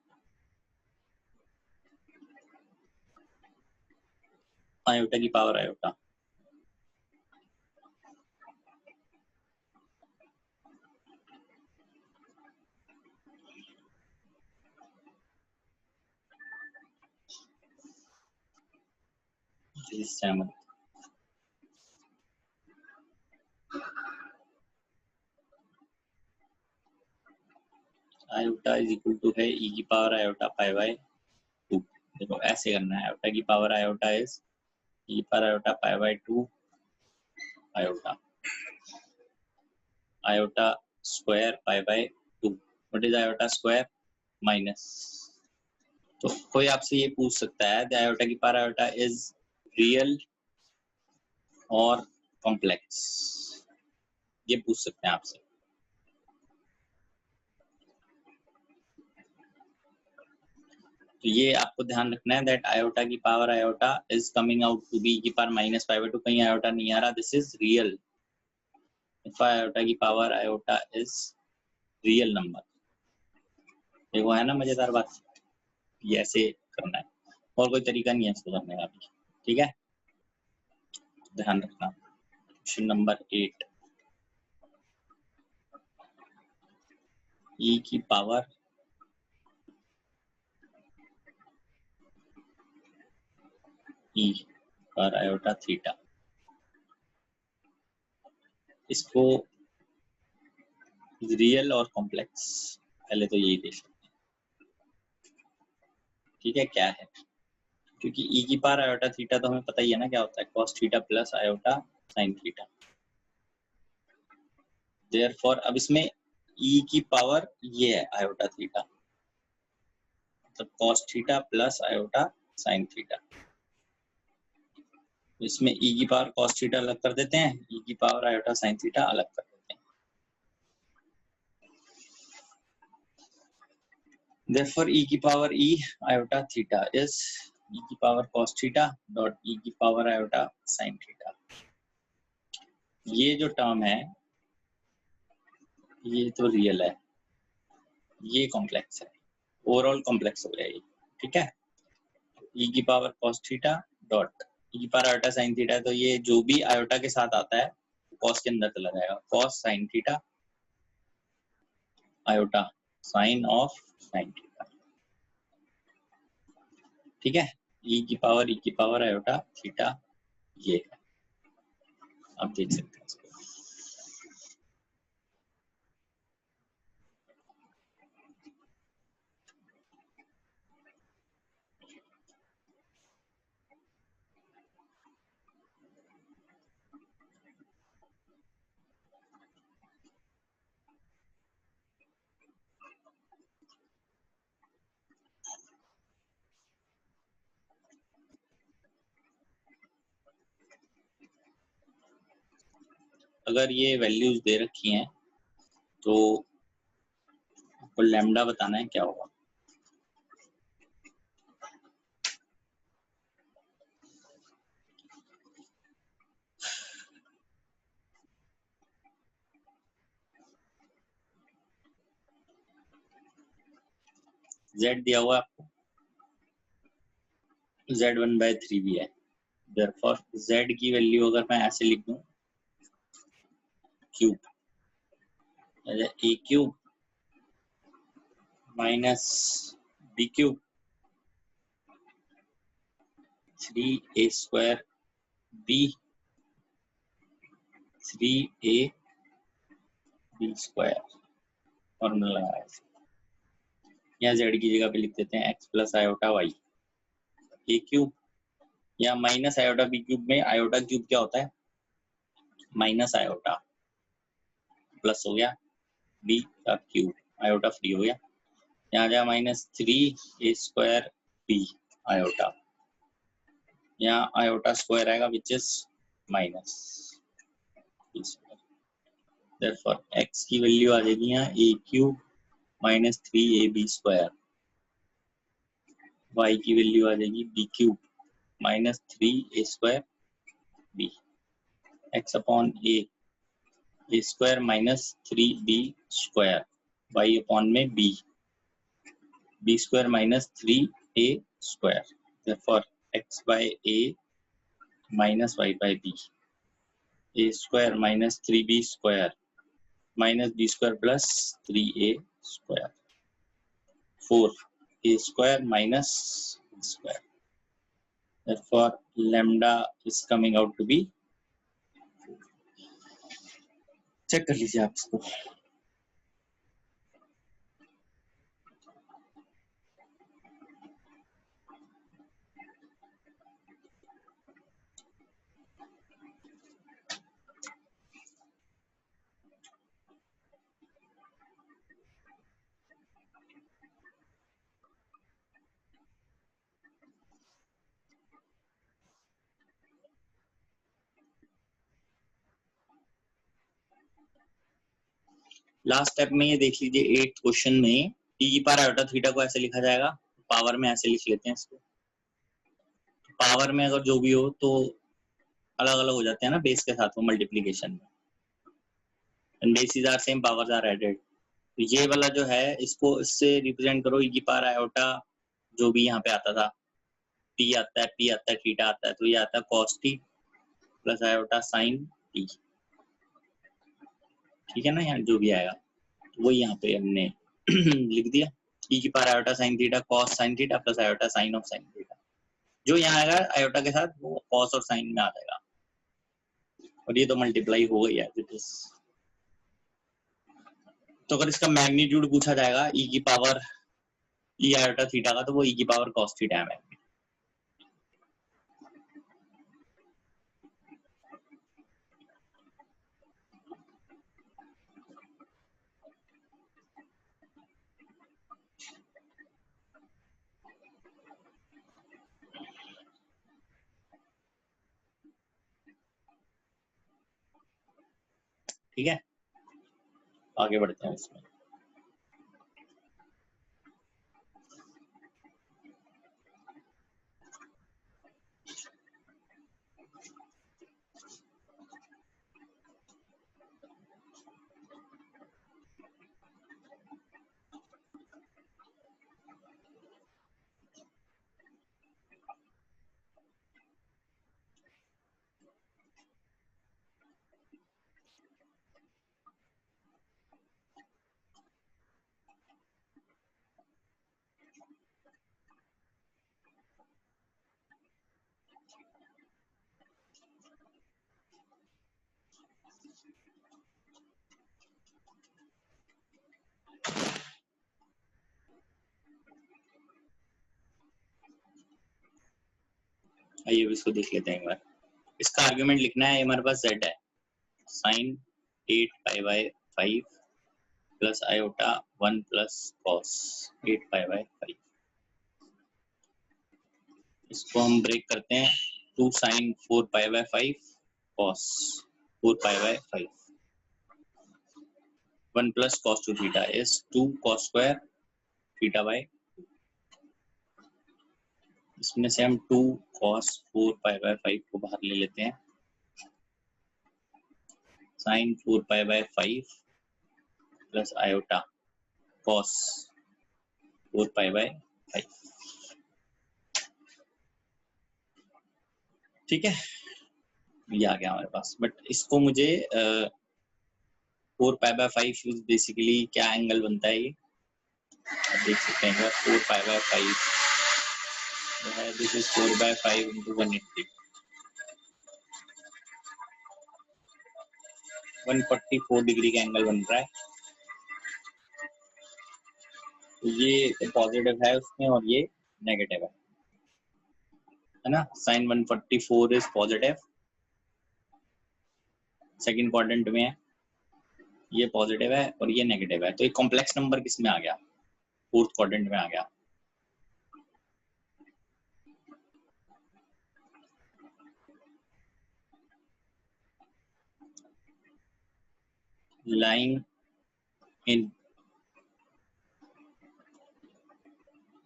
आयोटा की power iota, iota is equal to है e की पावर आयोटा पाई बाय 2। देखो ऐसे करना है, आयोटा की पावर आयोटा इज e की power iota pi by 2 iota, iota square pi by 2। What is iota square? Minus. तो कोई आपसे ये पूछ सकता है आयोटा की पावर आयोटा इज रियल और कॉम्प्लेक्स, ये पूछ सकते हैं आपसे। तो ये आपको ध्यान रखना है दैट आयोटा की power iota is coming out to be की पावर -π/2, कहीं आयोटा नहीं आ रहा, this is real. If iota की power iota is real number. देखो है ना मजेदार बात, ये ऐसे करना है, और कोई तरीका नहीं है इसको करने का भी। ठीक है, ध्यान रखना। क्वेश्चन नंबर 8, e की पावर e पर आयोटा थीटा, इसको रियल और कॉम्प्लेक्स पहले तो यही देख सकते हैं। ठीक है, क्या है, क्योंकि e की पावर आयोटा थीटा तो हमें पता ही है ना क्या होता है, cos theta plus iota sine theta. Therefore अब इसमें e की पावर ये है आयोटा थीटा, मतलब cos theta plus iota sine theta. इसमें e की पावर cos थीटा अलग कर देते हैं, e की पावर आयोटा साइन थीटा अलग कर देते हैं। Therefore e की power e iota theta is e की power cos theta dot e की पावर आयोटा साइन थीटा। ये जो टर्म है ये तो रियल है, ये कॉम्प्लेक्स है, ओवरऑल कॉम्प्लेक्स हो गया ये। ठीक है, e की power cos theta dot e की पावर आयोटा साइन थीटा, तो ये जो भी आयोटा के साथ आता है cos के अंदर चला जाएगा, cos sine theta iota sine of sine theta. ठीक है, e की पावर आयोटा थीटा ये है, आप देख सकते हैं इसको। अगर ये वैल्यूज दे रखी हैं तो आपको लैम्डा बताना है क्या होगा। z दिया हुआ आपको, z1/3 भी है, देयरफॉर z की वैल्यू अगर मैं ऐसे लिख दूं cube, a cube minus b cube 3a² b 3a b square formula लगाया। यहाँ z की जगह पे लिख देते हैं x plus iota y a cube, या माइनस आयोटा b क्यूब में आयोटा क्यूब क्या होता है, माइनस आयोटा, प्लस हो गया b का क्यूब, आयोटा फ्री हो गया, यहाँ जा minus 3a square b iota, यहाँ आयोटा स्क्वायर आएगा which is minus b square. Therefore x की वैल्यू आ जाएगी यहाँ a cube minus 3ab square, y की वैल्यू आ जाएगी b cube minus 3a square b, x upon a square minus 3b square, y upon में b square minus 3a square. Therefore x by a minus y by b, a square minus 3b square minus b square plus 3a square, 4a square minus b square. Therefore, lambda is coming out to be, check कर लीजिए आप इसको। Last step में ये देख लीजिए, 8th question में T की पावर आयोटा थीटा को ऐसे लिखा जाएगा, पावर में ऐसे लिख लेते हैं इसको। पावर में अगर जो भी हो तो अलग अलग हो जाते हैं ना बेस के साथ, वो मल्टीप्लीकेशन में, and bases are same powers are added. तो ये वाला जो है इसको इससे रिप्रेजेंट करो, ई की पावर आयोटा जो भी यहाँ पे आता था, टी आता है, पी आता है, थीटा आता है, तो ये आता है cos T plus iota sine T, ठीक है ना, यहाँ जो भी आएगा वो यहाँ पे हमने लिख दिया, ई की power iota sine theta cos sine theta plus iota sine of sine theta, जो यहाँ आएगा आयोटा के साथ वो कॉस और साइन में आ जाएगा, और ये तो मल्टीप्लाई हो गई है। तो अगर इसका मैग्नीट्यूड पूछा जाएगा ई की पावर ई आयोटा थीटा का, तो वो ई की पावर कॉस थीटा है। ठीक है, आगे बढ़ते हैं इसमें। आइए इसको देख लेते हैं एक बार। इसका आर्गुमेंट लिखना है, हमारे पास z है sine 8 pi by 5 plus iota 1 plus cos 8 pi by 5। इसको हम ब्रेक करते हैं, 2 sine 4 pi by 5 cos 4 pi by 5, 1 plus cos 2 theta is 2 cos square theta by, इसमें से हम 2 cos 4 पाई बाय 5 को बाहर ले लेते हैं, sine 4 pi by 5 plus iota cos 4 pi by 5। ठीक है, ये आ गया हमारे पास, बट इसको मुझे 4 पाई बाय 5 बेसिकली क्या एंगल बनता है, ये आप देख सकते हैं 4 पाई बाय 5 है, this is 4 by 5 into 180, 144 degree का एंगल बन रहा है। तो ये पॉजिटिव है उसमें और ये नेगेटिव है ना। साइन 144 इज पॉजिटिव, सेकंड क्वाड्रेंट में है, ये पॉजिटिव है और ये नेगेटिव है। तो ये कॉम्प्लेक्स नंबर किस में आ गया? फोर्थ क्वाड्रेंट में आ गया। lying in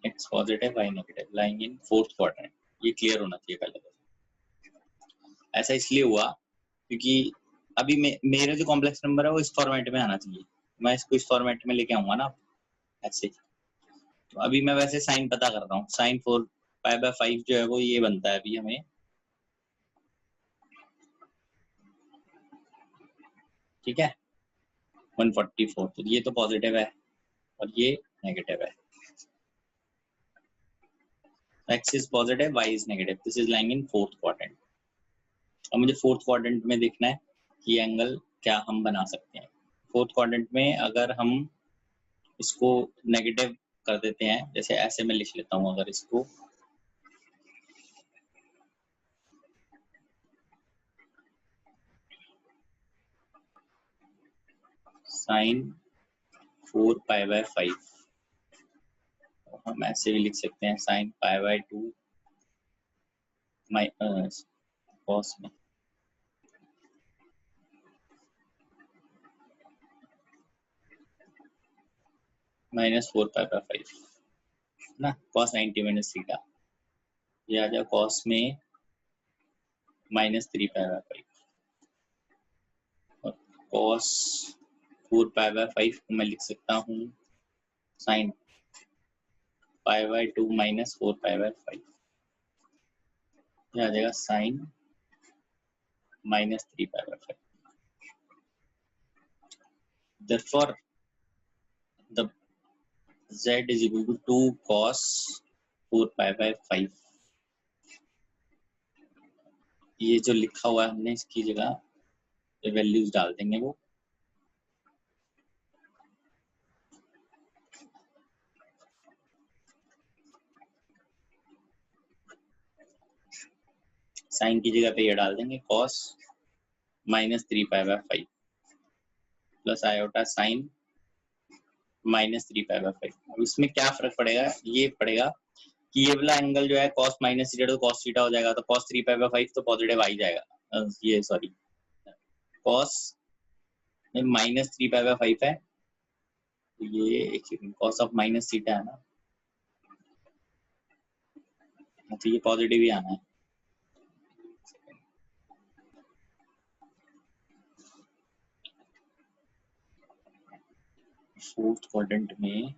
x positive y negative lying in fourth quadrant, ये क्लियर होना चाहिए पहले तो। ऐसा इसलिए हुआ क्योंकि अभी मेरा जो कॉम्प्लेक्स नंबर है वो इस फॉर्मेट में आना चाहिए, मैं इसको इस फॉर्मेट में लेके आऊंगा ना ऐसे। तो अभी मैं वैसे साइन पता कर रहा हूँ, साइन 4π/5 जो है वो ये बनता है अभी हमें, ठीक है 144। तो ये तो पॉजिटिव है और ये नेगेटिव है। x is positive, y is negative. This is lying in fourth quadrant. अब मुझे फोर्थ क्वाड्रेंट में देखना है कि एंगल क्या हम बना सकते हैं। फोर्थ क्वाड्रेंट में अगर हम इसको नेगेटिव कर देते हैं, जैसे ऐसे मैं लिख लेता हूं, अगर इसको साइन 4π/5, हम ऐसे भी लिख सकते हैं साइन π/2 कॉस में -4π/5 ना, कॉस 90 माइनस थीटा, ये आ जाए कॉस में -3π/5 और कॉस 4π/5 को मैं लिख सकता हूँ साइन π/2 -4π/5, ये आ जाएगा sign -3π/5। Therefore, the z is equal to 2 cos 4π/5। ये जो लिखा हुआ है हमने इसकी जगह वैल्यूज डाल देंगे वो, साइन की जगह पे ये डाल देंगे cos -3π/5 प्लस आयोटा साइन -3π/5। अब इसमें क्या फर्क पड़ेगा? ये पड़ेगा कि ये वाला एंगल जो है cos -थीटा तो cos थीटा हो जाएगा, तो cos 3π/5 तो पॉजिटिव आ ही जाएगा। ये सॉरी cos -3π/5 है, तो ये एक second cos of minus theta है ना, तो ये पॉजिटिव ही आना है। फोर्थ क्वाड्रेंट में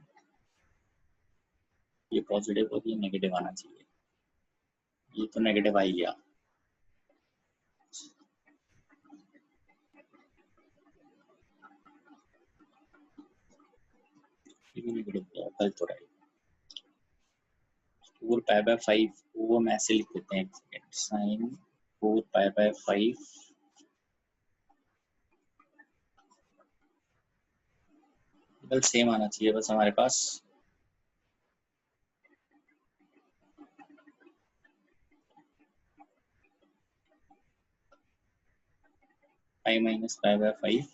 ये पॉजिटिव और ये नेगेटिव आना चाहिए, ये तो नेगेटिव आ ही गया। नेगेटिव कल तो रहा 4π/5 वो हम ऐसे लिख देते हैं, एक सेकंड साइन 4π/5 कल सेम आना चाहिए बस हमारे पास। Pi minus π/5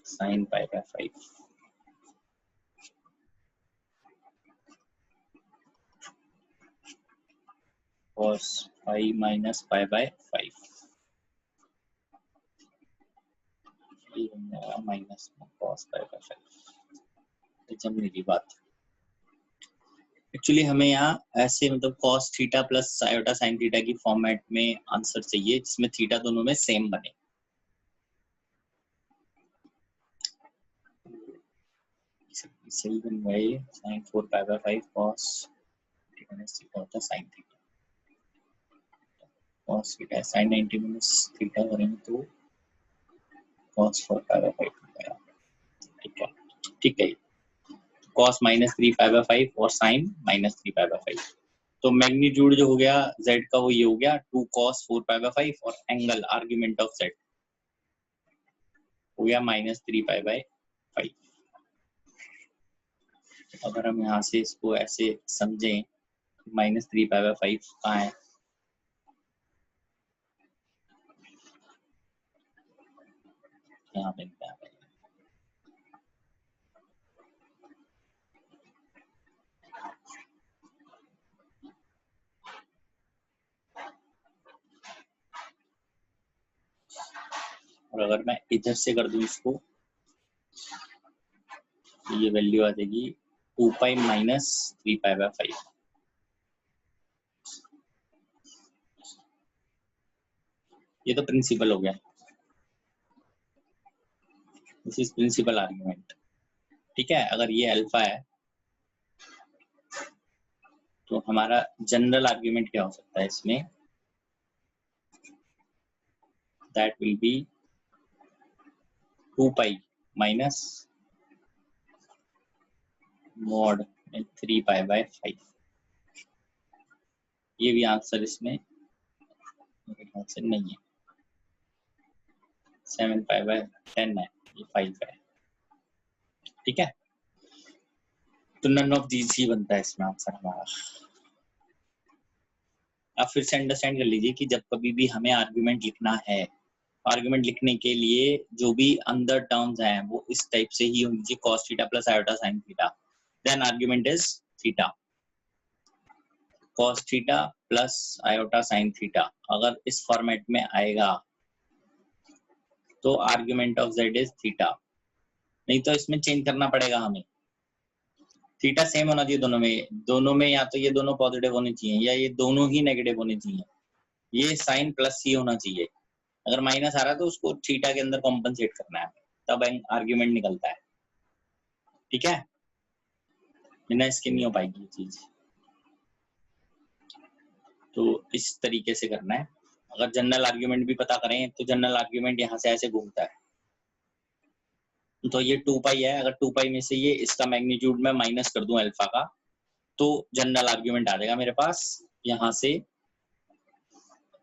sine π/5 cos pi minus π/5 minus cos π/5। जब मेरी बात एक्चुअली हमें यहाँ ऐसे मतलब cos theta plus iota sine theta की फॉर्मेट में आंसर चाहिए जिसमें थीटा दोनों में सेम बने। सही बन गए sine 4π/5 cos theta sine theta, cos theta sine 90 minus theta करेंगे तो cos 4π/5 हो गया। ठीक है cos -3π/5 और sin -3π/5। तो मैग्नीट्यूड जो हो गया z का वो ये हो गया 2 cos 4π/5 और एंगल आर्ग्यूमेंट ऑफ z हो गया -3π/5। अगर हम यहाँ से इसको ऐसे समझें -3π/5 कहाँ है, यहाँ पे और अगर मैं इधर से कर दूं इसको तो ये वैल्यू आ जाएगी 2π - 3π/5। ये तो प्रिंसिपल हो गया, दिस इज प्रिंसिपल आर्गुमेंट। ठीक है, अगर ये अल्फा है तो हमारा जनरल आर्गुमेंट क्या हो सकता है इसमें, that will be 2π minus mod 3π/5। ये भी आंसर इसमें आंसर नहीं है, 7π/10 है, ये 5 है। ठीक है, तो नन ऑफ दीज ही बनता है इसमें आंसर हमारा। आप फिर से अंडरस्टैंड कर लीजिए कि जब कभी भी हमें आर्गुमेंट लिखना है, आर्गुमेंट लिखने के लिए जो भी अंदर टर्म्स हैं वो इस टाइप से ही होनी चाहिए, cos theta plus iota sin theta, then argument is theta. cos theta plus iota sin theta अगर इस फॉर्मेट में आएगा तो argument of z is theta, नहीं तो इसमें चेंज करना पड़ेगा हमें। थीटा सेम होना चाहिए दोनों में या तो ये दोनों पॉजिटिव होने चाहिए या ये दोनों ही नेगेटिव होने चाहिए, ये साइन प्लस ही होना चाहिए। अगर माइनस आ रहा है तो उसको थीटा के अंदर कॉम्पनसेट करना है, तब आर्ग्यूमेंट निकलता है। ठीक है, बिना इसके नहीं हो पाएगी ये चीज, तो इस तरीके से करना है। अगर जनरल आर्ग्यूमेंट भी पता करें तो जनरल आर्ग्यूमेंट यहाँ से ऐसे घूमता है, तो ये 2π है, अगर 2π में से ये इसका मैग्नीट्यूड में माइनस कर दूं अल्फा का तो जनरल आर्ग्यूमेंट आ जाएगा मेरे पास यहाँ से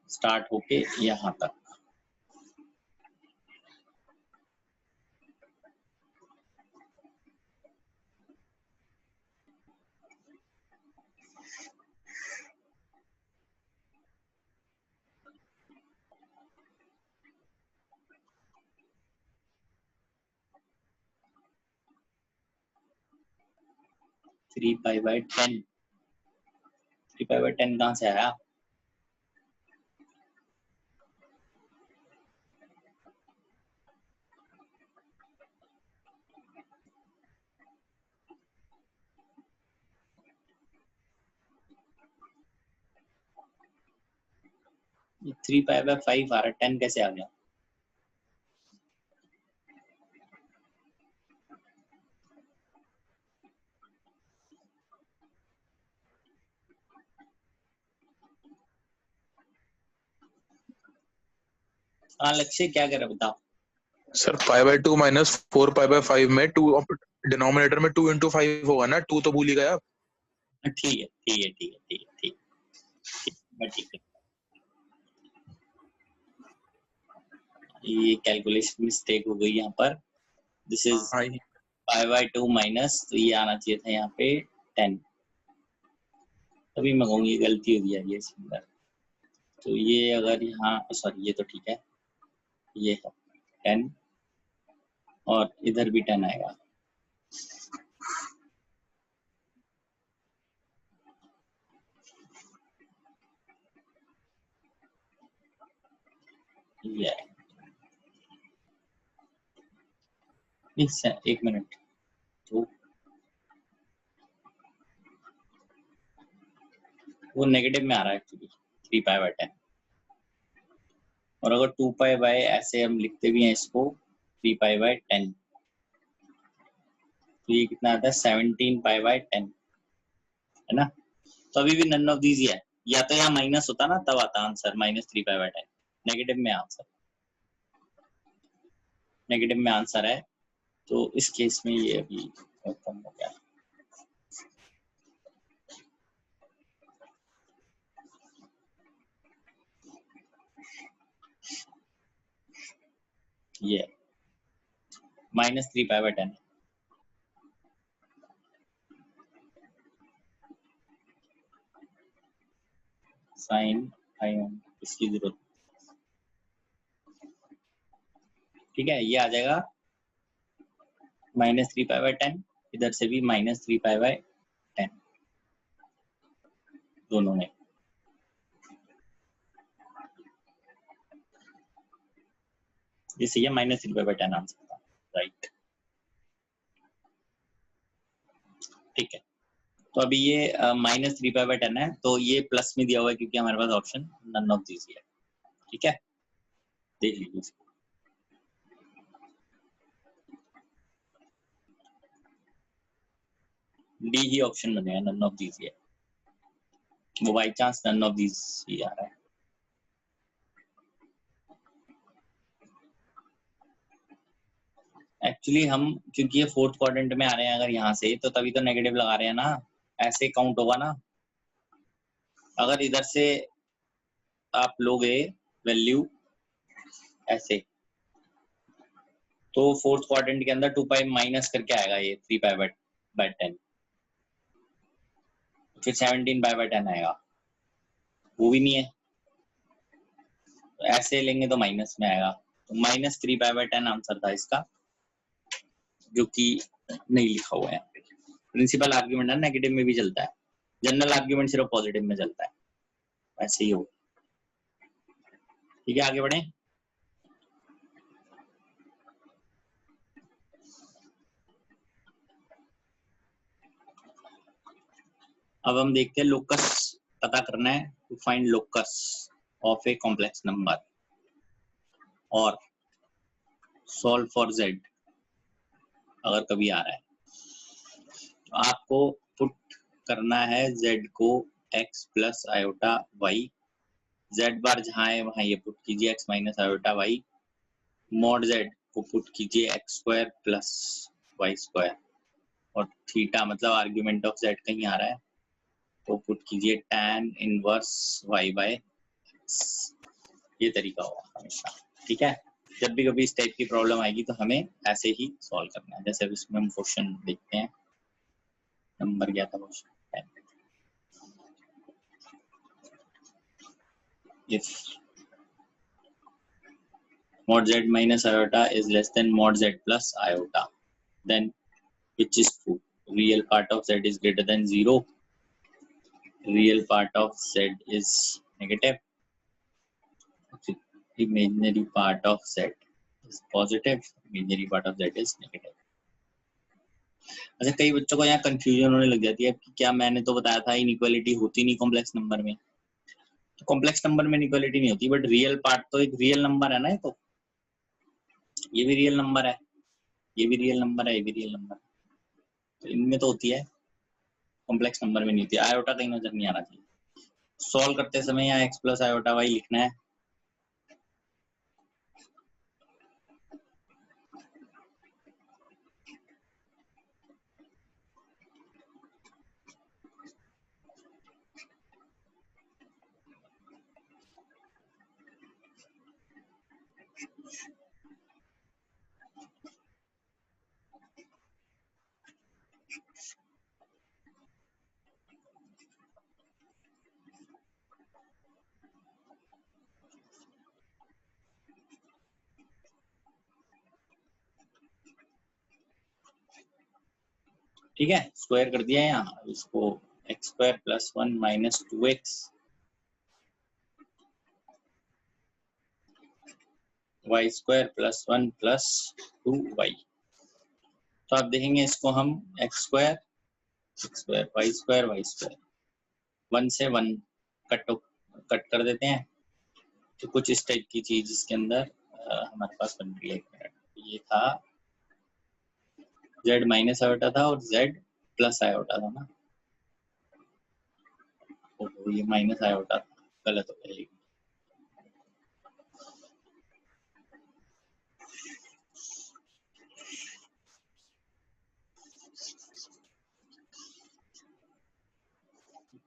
स्टार्ट होके यहाँ तक। थ्री पाई बाई टेन कहाँ से आया? ये 3π/5 आ रहा है, 10 कैसे आ गया? हाँ लक्ष्य क्या कर रहा है बताओ। सर π/2 माइनस 4π/5 में 2 डिनोमिनेटर में 2 × 5 होगा ना, 2 तो भूल ही गया। ठीक है, मैं ठीक है, ये कैलकुलेशन मिस्टेक हो गई यहाँ पर। दिस इज π/2 माइनस, तो ये आना चाहिए था यहाँ पे 10, तभी मैं कहूँगी ये गलती हो गया ये अंदर। तो ये अगर यहाँ, सॉरी ये तो ठीक है, ये है 10 और इधर भी 10 आएगा। ये एक मिनट, तो वो नेगेटिव में आ रहा है एक्चुअली 3π/10, और अगर 2π ऐसे हम लिखते भी हैं इसको 3π/10 तो ये कितना आता है 17π/10 है ना। तो अभी भी नन ऑफ दीज है, या तो यहाँ माइनस होता ना तब आता आंसर -3π/10, नेगेटिव में आंसर, नेगेटिव में आंसर है, तो इस केस में ये अभी कम हो गया। ये -3π/10 साइन इसकी जरूरत, ठीक है। ये आ जाएगा -3π/10, इधर से भी -3π/10, दोनों में। ये सही है, -3π/10 आंसर था, राइट। ठीक है, तो अभी ये -3π/10 है, तो ये प्लस में दिया हुआ है क्योंकि हमारे पास ऑप्शन नन ऑफ दीज है। ठीक है, देख लीजिए। डी ही ऑप्शन बनेगा, नन ऑफ दीज है, वो by chance none of these ही आ रहा है। एक्चुअली हम क्योंकि ये फोर्थ क्वाड्रेंट में आ रहे हैं अगर यहाँ से, तो तभी तो नेगेटिव लगा रहे हैं ना, ऐसे काउंट होगा ना। अगर इधर से आप लोगे वैल्यू ऐसे, तो फोर्थ क्वाड्रेंट के अंदर 2π माइनस करके आएगा ये 3π/10, फिर 17π/10 आएगा, वो भी नहीं है। तो ऐसे लेंगे तो माइनस में आएगा, तो -3π/10 आंसर था इसका, जो कि नहीं लिखा हुआ है यहाँ पे। प्रिंसिपल आर्ग्यूमेंट है, नेगेटिव में भी चलता है, जनरल आर्ग्यूमेंट सिर्फ पॉजिटिव में चलता है, ऐसे ही हो। ठीक है, आगे बढ़े। अब हम देखते हैं लोकस पता करना है, to find locus of a complex number और सॉल्व फॉर z अगर कभी आ रहा है। तो आपको पुट करना है z को x plus iota y, z bar जहाँ है वहां ये पुट कीजिए x minus iota y, mod z को पुट कीजिए x square plus y square, और थीटा मतलब आर्ग्यूमेंट ऑफ z कहीं आ रहा है तो पुट कीजिए tan inverse y by x। ये तरीका होगा हमेशा। ठीक है, जब भी कभी इस टाइप की प्रॉब्लम आएगी तो हमें ऐसे ही सॉल्व करना है। जैसे अब इसमें हम क्वेश्चन देखते हैं, नंबर क्या था question, if mod z minus iota is less than mod z plus iota, then which is true? Real part of z is greater than 0, real part of z is negative, imaginary part of z is positive, imaginary part of z is negative. अच्छा, कई बच्चों को यहाँ confusion होने लग जाती है कि क्या मैंने तो बताया था इनइक्वालिटी होती नहीं कॉम्प्लेक्स नंबर में। तो कॉम्प्लेक्स नंबर में इनइक्वालिटी नहीं होती, बट रियल पार्ट तो एक रियल नंबर है ना, ये तो ये भी रियल नंबर है, ये भी रियल नंबर है, ये भी रियल नंबर है, तो इनमें तो होती है, कॉम्प्लेक्स नंबर में नहीं होती। आयोटा कहीं नजर नहीं आना चाहिए। सॉल्व करते समय यहाँ x प्लस आयोटा y लिखना है। ठीक है, स्क्वायर कर दिया है यहाँ, इसको x square plus 1 minus 2x y square plus 1 plus 2y। तो आप देखेंगे इसको हम x स्क्वायर y स्क्वायर 1 से 1 कट कर देते हैं, तो कुछ इस टाइप की चीज इसके अंदर हमारे पास बन रही है। ये था z माइनस आयोटा था और z प्लस आयोटा था ना, तो ये माइनस आयोटा गलत हो गया।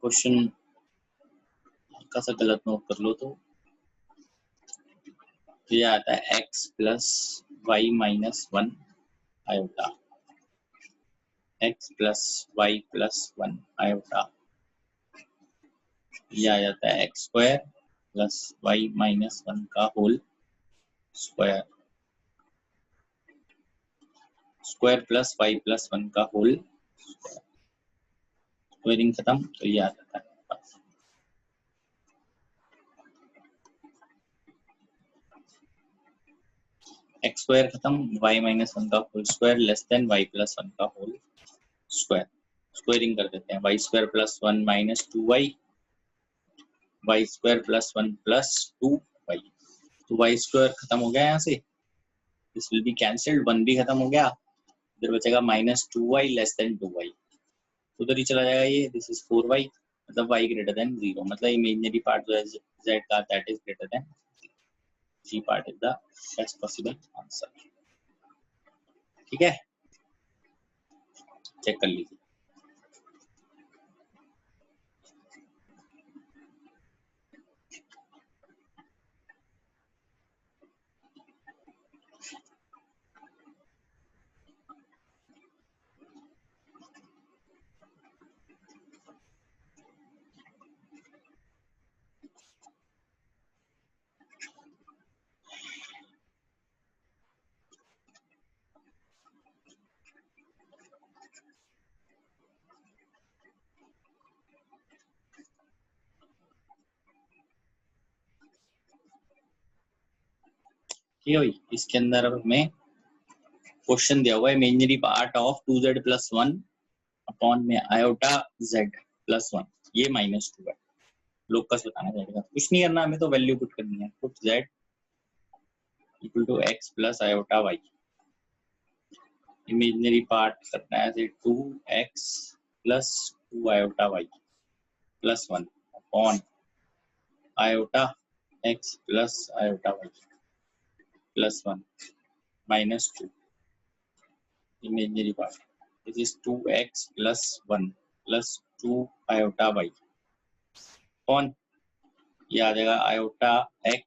क्वेश्चन हल्का सा गलत नोट कर लो तो ये आता है x plus y minus 1 iota, x plus y plus 1 iota, यह आ जाता है x square plus y minus 1 का whole square, square plus y plus 1 का होल स्क्वायरिंग खत्म, तो ये आ जाता है एक्स स्क्वायर खत्म, वाई माइनस 1 का whole square less than y plus 1 का होल स्क्वायर, स्क्वायरिंग कर देते हैं, y square plus 1 minus 2y, y square plus 1 plus 2y, तो वाई स्क्वायर खत्म हो गया यहाँ से, दिस विल बी कैंसिल्ड, 1 भी खत्म हो गया, इधर बचेगा minus 2y less than 2y, उधर ही चला जाएगा ये, दिस इज 4y, मतलब y ग्रेटर देन 0, मतलब इमेजिनरी पार्ट जो है z का that is greater than g part is the best possible answer. ठीक है, चेक कर लीजिए। ठीक है भाई, इसके अंदर अब हमें क्वेश्चन दिया हुआ है imaginary part of 2z plus 1 upon में आयोटा z प्लस 1, ये माइनस 2 है, लोकस बताना जाएगा, कुछ नहीं करना, हमें तो वैल्यू पुट करनी है, put z equal to x plus iota y, imaginary part करना है 2x plus 2 iota y plus 1 upon iota x plus iota y plus 1 minus 2, imaginary part, this is 2x plus 1 plus 2 iota y कौन, ये आ जाएगा iota x,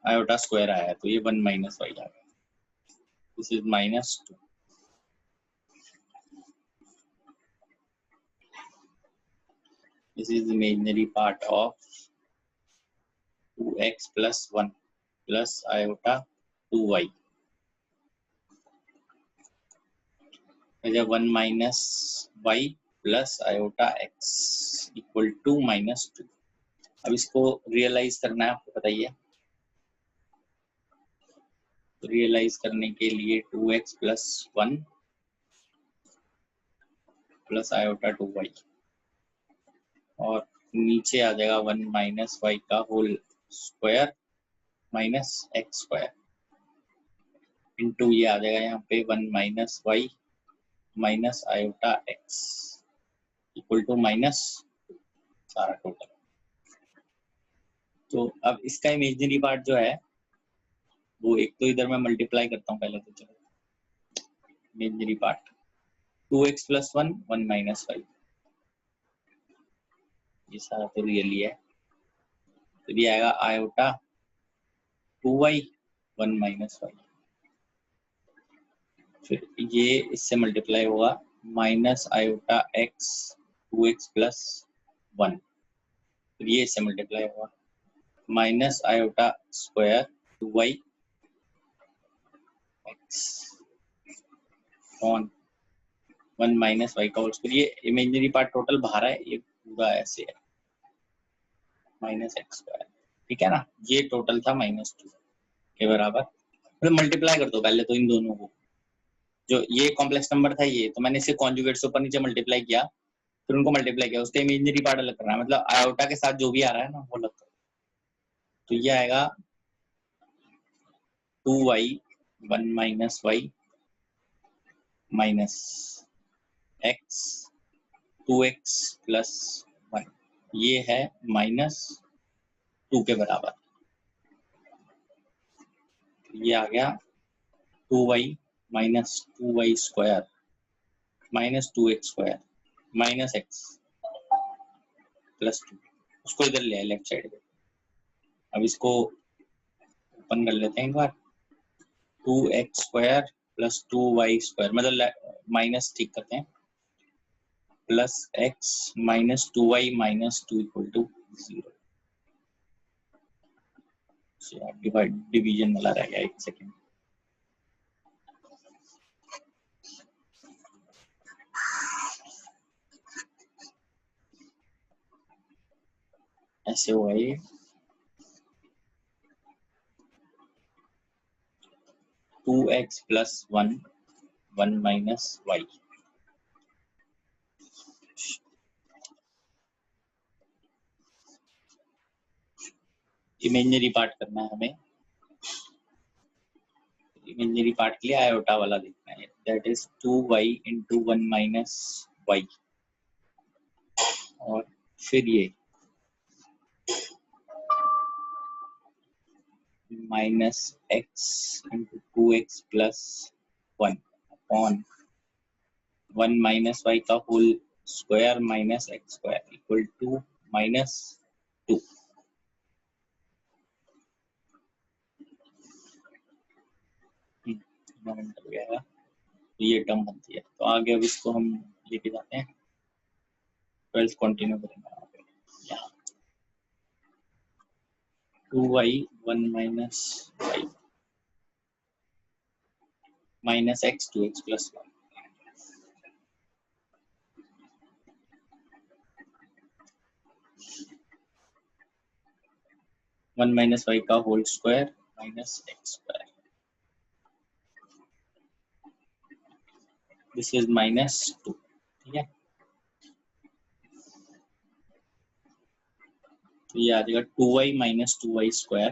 iota square आया तो ये 1 minus y आ गया, this is minus 2, this is imaginary part of 2x plus 1 plus iota 2y, 1 minus y plus iota x equal to minus 2। अब इसको रियलाइज करना है, आपको बताइए, रियलाइज करने के लिए 2x plus 1 plus iota 2y और नीचे आ जाएगा 1 माइनस वाई का whole square minus x square into ये आ जाएगा यहाँ पे 1 minus y minus iota x equal to minus सारा टोटल। तो अब इसका इमेजिनरी पार्ट जो है वो एक तो इधर मैं मल्टीप्लाई करता हूँ पहले, तो चलो imaginary part 2x plus 1 1 minus y, ये सारा तो रियल ही है, तो ये आएगा आयोटा 2y 1 माइनस वाई, फिर ये इससे मल्टीप्लाई होगा minus iota x 2x plus 1, फिर ये इससे मल्टीप्लाई होगा minus iota square 2y x on 1 minus y का होल स्क्वायर, ये इमेजिनरी पार्ट टोटल बाहर है, ये पूरा ऐसे है माइनस एक्स स्क्वायर, ठीक है ना, ये टोटल था माइनस 2 के बराबर, फिर मल्टीप्लाई कर दो पहले तो इन दोनों को, जो ये कॉम्प्लेक्स नंबर था ये, तो मैंने इसे कॉन्जुगेट से ऊपर नीचे मल्टीप्लाई किया, फिर उनको मल्टीप्लाई किया, उसका इमेजिनरी पार्ट अलग करना है, मतलब आयोटा के साथ जो भी आ रहा है ना वो अलग करो, तो ये आएगा 2y 1 minus y minus x 2x plus 1, ये है माइनस 2 के बराबर, ये आ गया 2y minus 2y square minus 2x square minus x plus 2, उसको इधर ले आए लेफ्ट साइड पे। अब इसको ओपन कर लेते हैं एक बार, 2x² प्लस 2y², मतलब माइनस ठीक करते हैं, plus x minus 2y minus 2 equal to 0। Division वाला रह गया, एक सेकेंड। ऐसे हुआ ये, 2x plus 1 1 minus y। Imaginary part करना है हमें, इमेजिनरी पार्ट के लिए आयोटा वाला देखना है, that is 2y into 1 minus y, और फिर ये minus x into 2x plus 1 upon 1 minus y का whole square minus x square equal to minus 2। तो ये टर्म बनती है, तो आगे अब इसको हम लेके जाते हैं, 12 कंटिन्यू करेंगे यहाँ 2y 1 minus y minus x 2x plus 1 1 minus y का whole square minus x square, this is minus 2। ठीक है, तो ये आ जाएगा 2y minus 2y square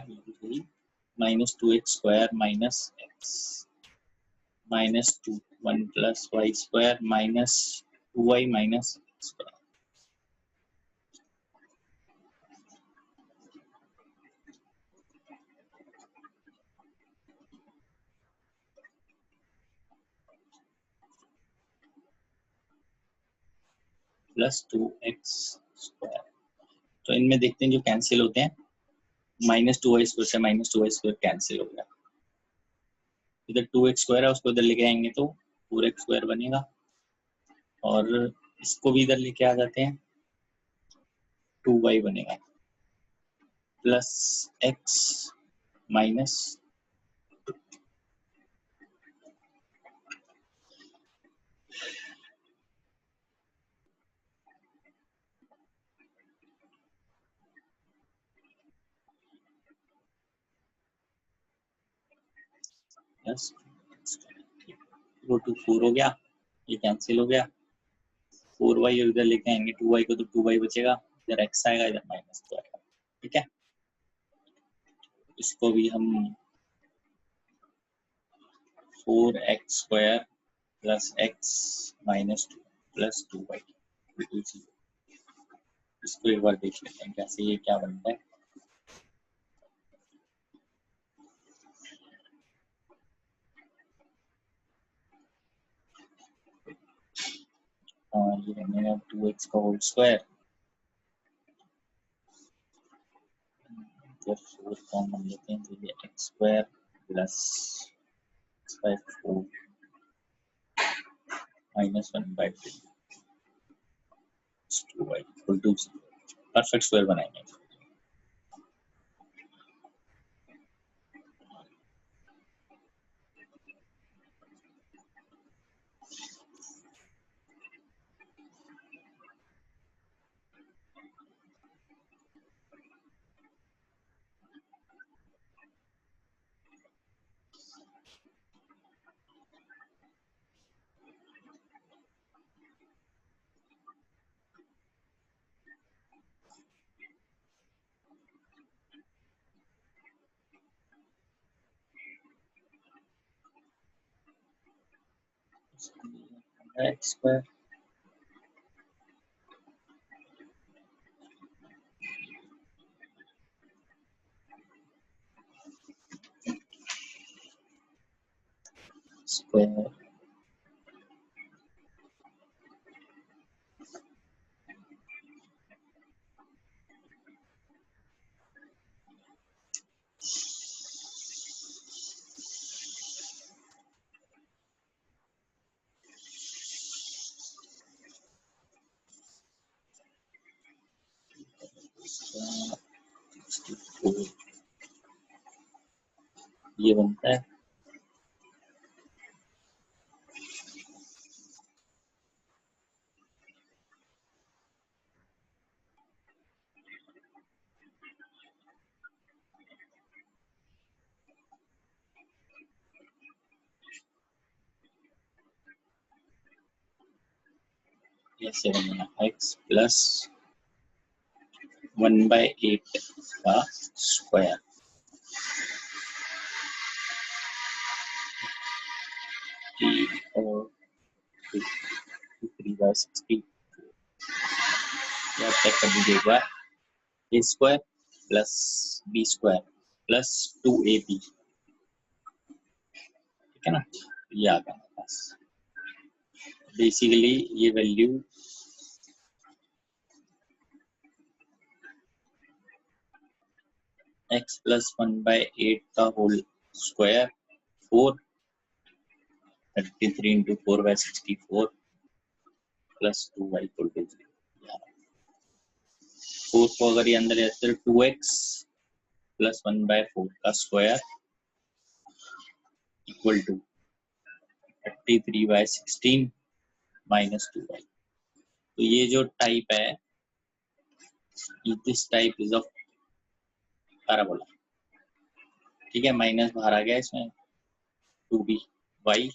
minus 2x square minus x minus 2 1 plus y square minus 2y minus x square. Plus 2x square, तो इनमें देखते हैं जो कैंसिल होते हैं, माइनस 2y स्क्वायर से माइनस 2y स्क्वायर कैंसिल हो गया, इधर 2x स्क्वायर है उसको इधर लेके आएंगे तो 4x स्क्वायर बनेगा, और इसको भी इधर लेके आ जाते हैं 2y बनेगा प्लस x माइनस प्लस वो 2 4 हो गया, ये कैंसिल हो गया, 4y इधर लेके आएंगे 2y को तो 2y बचेगा, इधर x आएगा इधर माइनस 2 आएगा। ठीक है, इसको भी हम 4x square plus x minus 2 plus 2y, इसको एक बार देख लेते हैं कैसे ये क्या बनता है। ये बनेगा 2x का होल स्क्वायर, तो 4 कॉमन लेते हैं तो ये x square plus 4 minus 1/2 2y equal to perfect square बनाएंगे। x स्क्वायर स्क्वायर 64 ये बनता है। ऐसे बनेगा x प्लस 1/8 का स्क्वायर और 3/60 चेक कर दीजिए एक बार। a square plus b square plus 2ab, ठीक है ना, ये आ गया हमारे पास। बेसिकली ये वैल्यू x प्लस 1/8 का whole square 4 33 into 4/64 plus 2y equal to 4 को अगर ये अंदर जाते तो 2x प्लस 1/4 का square equal to 33/16 minus 2y। तो ये जो टाइप है, this type is of parabola, ठीक है। माइनस बाहर आ गया इसमें 2b y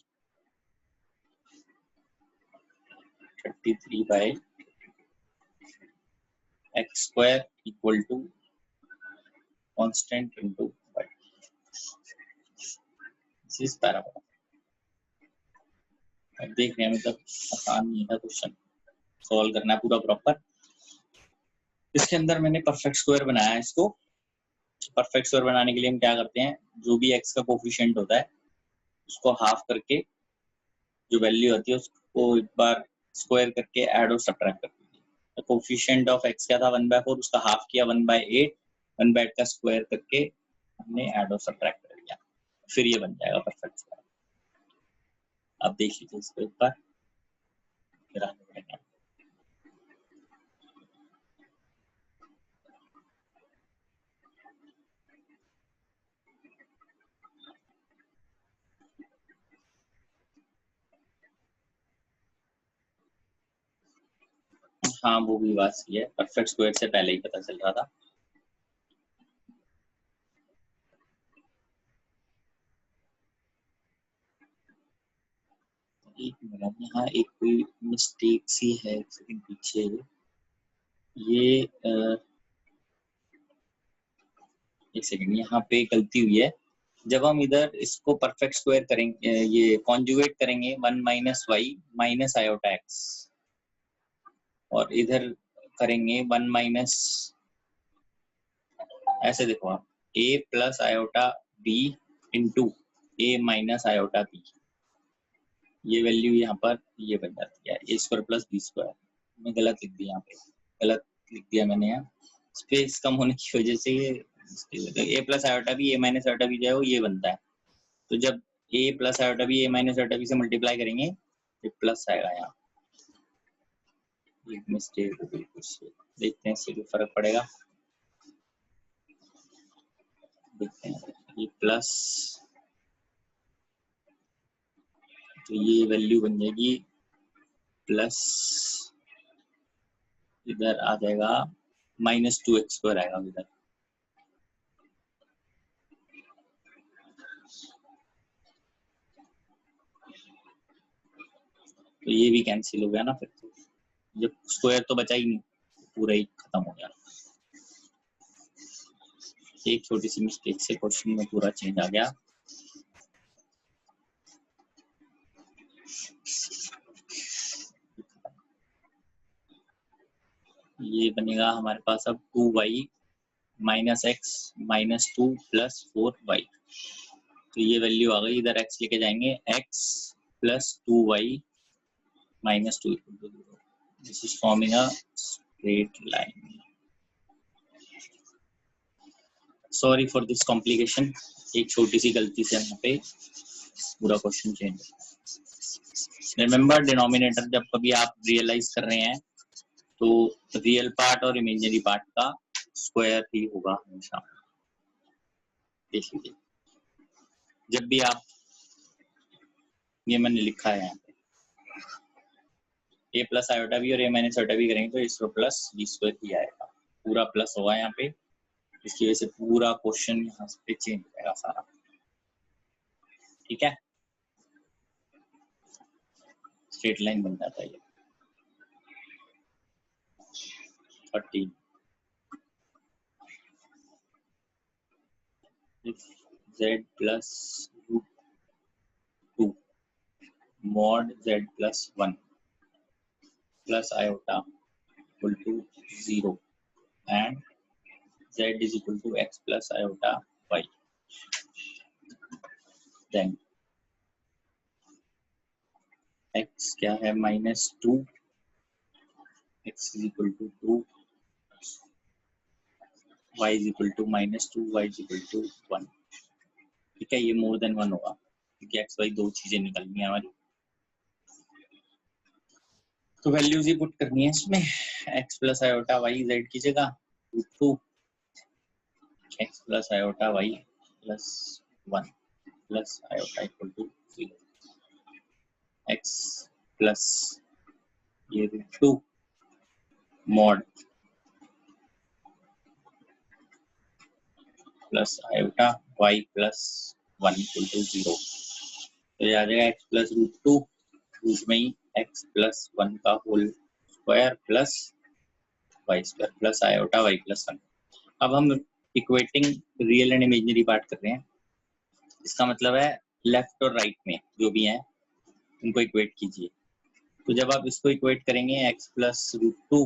33/x square equal to constant into y। This is parabola. अब देख रहे हैं, मतलब आसान नहीं था क्वेश्चन सॉल्व करना पूरा प्रॉपर। इसके अंदर मैंने परफेक्ट स्क्वायर बनाया है। इसको परफेक्ट स्क्वायर बनाने के लिए हम क्या करते हैं, जो भी x का कोफिशिएंट होता है उसको हाफ करके जो वैल्यू होती है उसको एक बार स्क्वायर करके ऐड और सब्ट्रैक्ट कर दीजिए। कोफिशिएंट ऑफ x क्या था 1/4, उसका हाफ किया 1/8, 1/8 का स्क्वायर करके हमने ऐड और सब्ट्रैक्ट कर दिया, फिर ये बन जाएगा परफेक्ट स्क्वायर। अब देख लीजिए इसको एक बार, फिर आगे बढ़ेंगे। हाँ वो भी बात सही है, परफेक्ट स्क्वायर से पहले ही पता चल रहा था। एक मिनट, यहाँ एक कोई मिस्टेक सी है, एक सेकंड पीछे। ये एक सेकंड, यहाँ पे गलती हुई है। जब हम इधर इसको परफेक्ट स्क्वायर करेंगे, ये कॉन्जुगेट करेंगे 1 minus y minus iota x, और इधर करेंगे 1 माइनस, ऐसे देखो आप, a plus iota b into a minus iota b, ये वैल्यू यहाँ पर ये बन जाती है a square plus b square. मैं गलत लिख दिया, यहाँ पे गलत लिख दिया मैंने, यहाँ स्पेस कम होने की वजह से ये a plus iota b a minus iota b जो है वो ये बनता है। तो जब a plus iota b a minus iota b से मल्टीप्लाई करेंगे तो प्लस आएगा। यहाँ एक मिस्टेक हो गई कुछ, देखते हैं इससे भी फर्क पड़ेगा। देखते हैं ये प्लस, तो ये वैल्यू बन जाएगी प्लस, इधर आ जाएगा माइनस 2x स्क्वायर आएगा इधर। तो ये भी कैंसिल हो गया ना, फिर तो जब स्क्वायर तो बचा ही नहीं, पूरा ही खत्म हो गया। एक छोटी सी मिस्टेक से क्वेश्चन में पूरा चेंज आ गया। ये बनेगा हमारे पास अब 2y minus x minus 2 plus 4y। तो ये वैल्यू आ गई, इधर x लेके जाएंगे, x plus 2y minus 2 equal to 0। This is forming a straight line. Sorry for this complication, एक छोटी सी गलती से यहाँ पे पूरा क्वेश्चन चेंज। रिमेम्बर डिनोमिनेटर जब कभी आप रियलाइज कर रहे हैं तो रियल पार्ट और इमेजिनरी पार्ट का स्क्वायर ही होगा हमेशा। देख लीजिए, जब भी आप, ये मैंने लिखा है यहाँ पे, ए प्लस आयोटा बी और ए माइनस आयोटा बी करेंगे तो ए स्क्वायर प्लस बी स्क्वायर ही आएगा, पूरा प्लस होगा यहाँ पे, इसकी वजह से पूरा क्वेश्चन यहाँ पे चेंज हो जाएगा सारा। ठीक है, स्ट्रेट लाइन बन जाता है ये। 13 if z plus root 2 mod z plus 1 plus iota equal to 0 and z is equal to x plus iota y, then x क्या है -2, x is equal to 2, y is equal to -2, y is equal to 1। ठीक है, ये more than 1 होगा क्योंकि x y दो चीजें निकलनी है हमारी, तो वैल्यूज ही पुट करनी है इसमें। x plus iota y z की जगह √2 x plus iota y plus 1 plus iota equal to 0, x plus ये √2 mod plus iota y plus 1 equal to 0, तो ये आ जाएगा x प्लस √2 रूट में ही x प्लस 1 का whole square plus y square plus iota y plus 1। अब हम equating real and imaginary part कर रहे हैं, इसका मतलब है लेफ्ट और राइट में जो भी हैं उनको इक्वेट कीजिए। तो जब आप इसको इक्वेट करेंगे x plus √2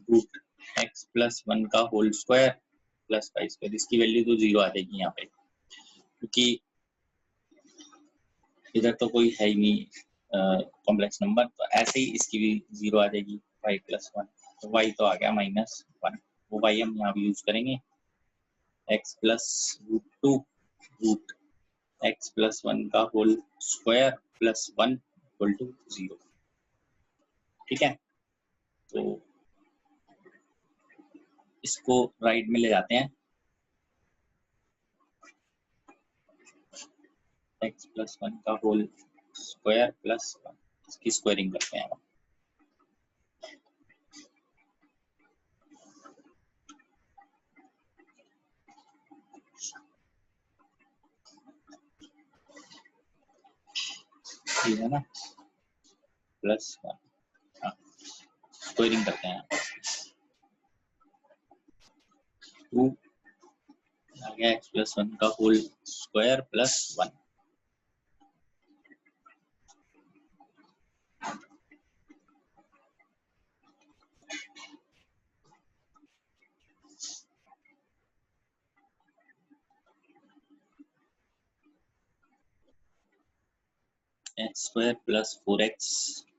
root x plus 1 का whole square plus y square, इसकी वैल्यू तो 0 आ जाएगी यहाँ पे, क्योंकि इधर तो कोई है ही नहीं कॉम्प्लेक्स नंबर, तो ऐसे ही इसकी भी 0 आ जाएगी, y प्लस 1, तो y तो आ गया -1, वो y हम यहाँ भी यूज करेंगे, x plus √2 root x plus 1 का whole square plus 1 equal to 0। ठीक है, तो इसको राइट में ले जाते हैं, x प्लस 1 का होल स्क्वायर प्लस 1, इसकी स्क्वायरिंग करते हैं। ठीक है ना, प्लस 1, हाँ स्क्वायरिंग करते हैं, 2 आ गया x प्लस 1 का whole square plus 1, x square plus 4x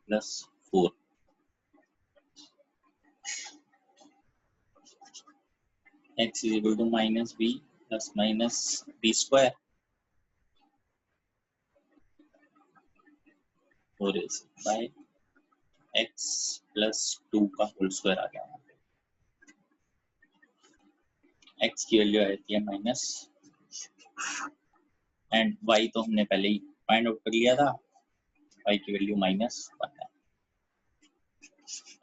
plus 4, x is equal to -b plus -b square, और इस बाय x प्लस 2 का होल स्क्वायर आ गया, x की वैल्यू आती है माइनस, एंड y तो हमने पहले ही फाइंड आउट कर लिया था, y की वैल्यू -1 है,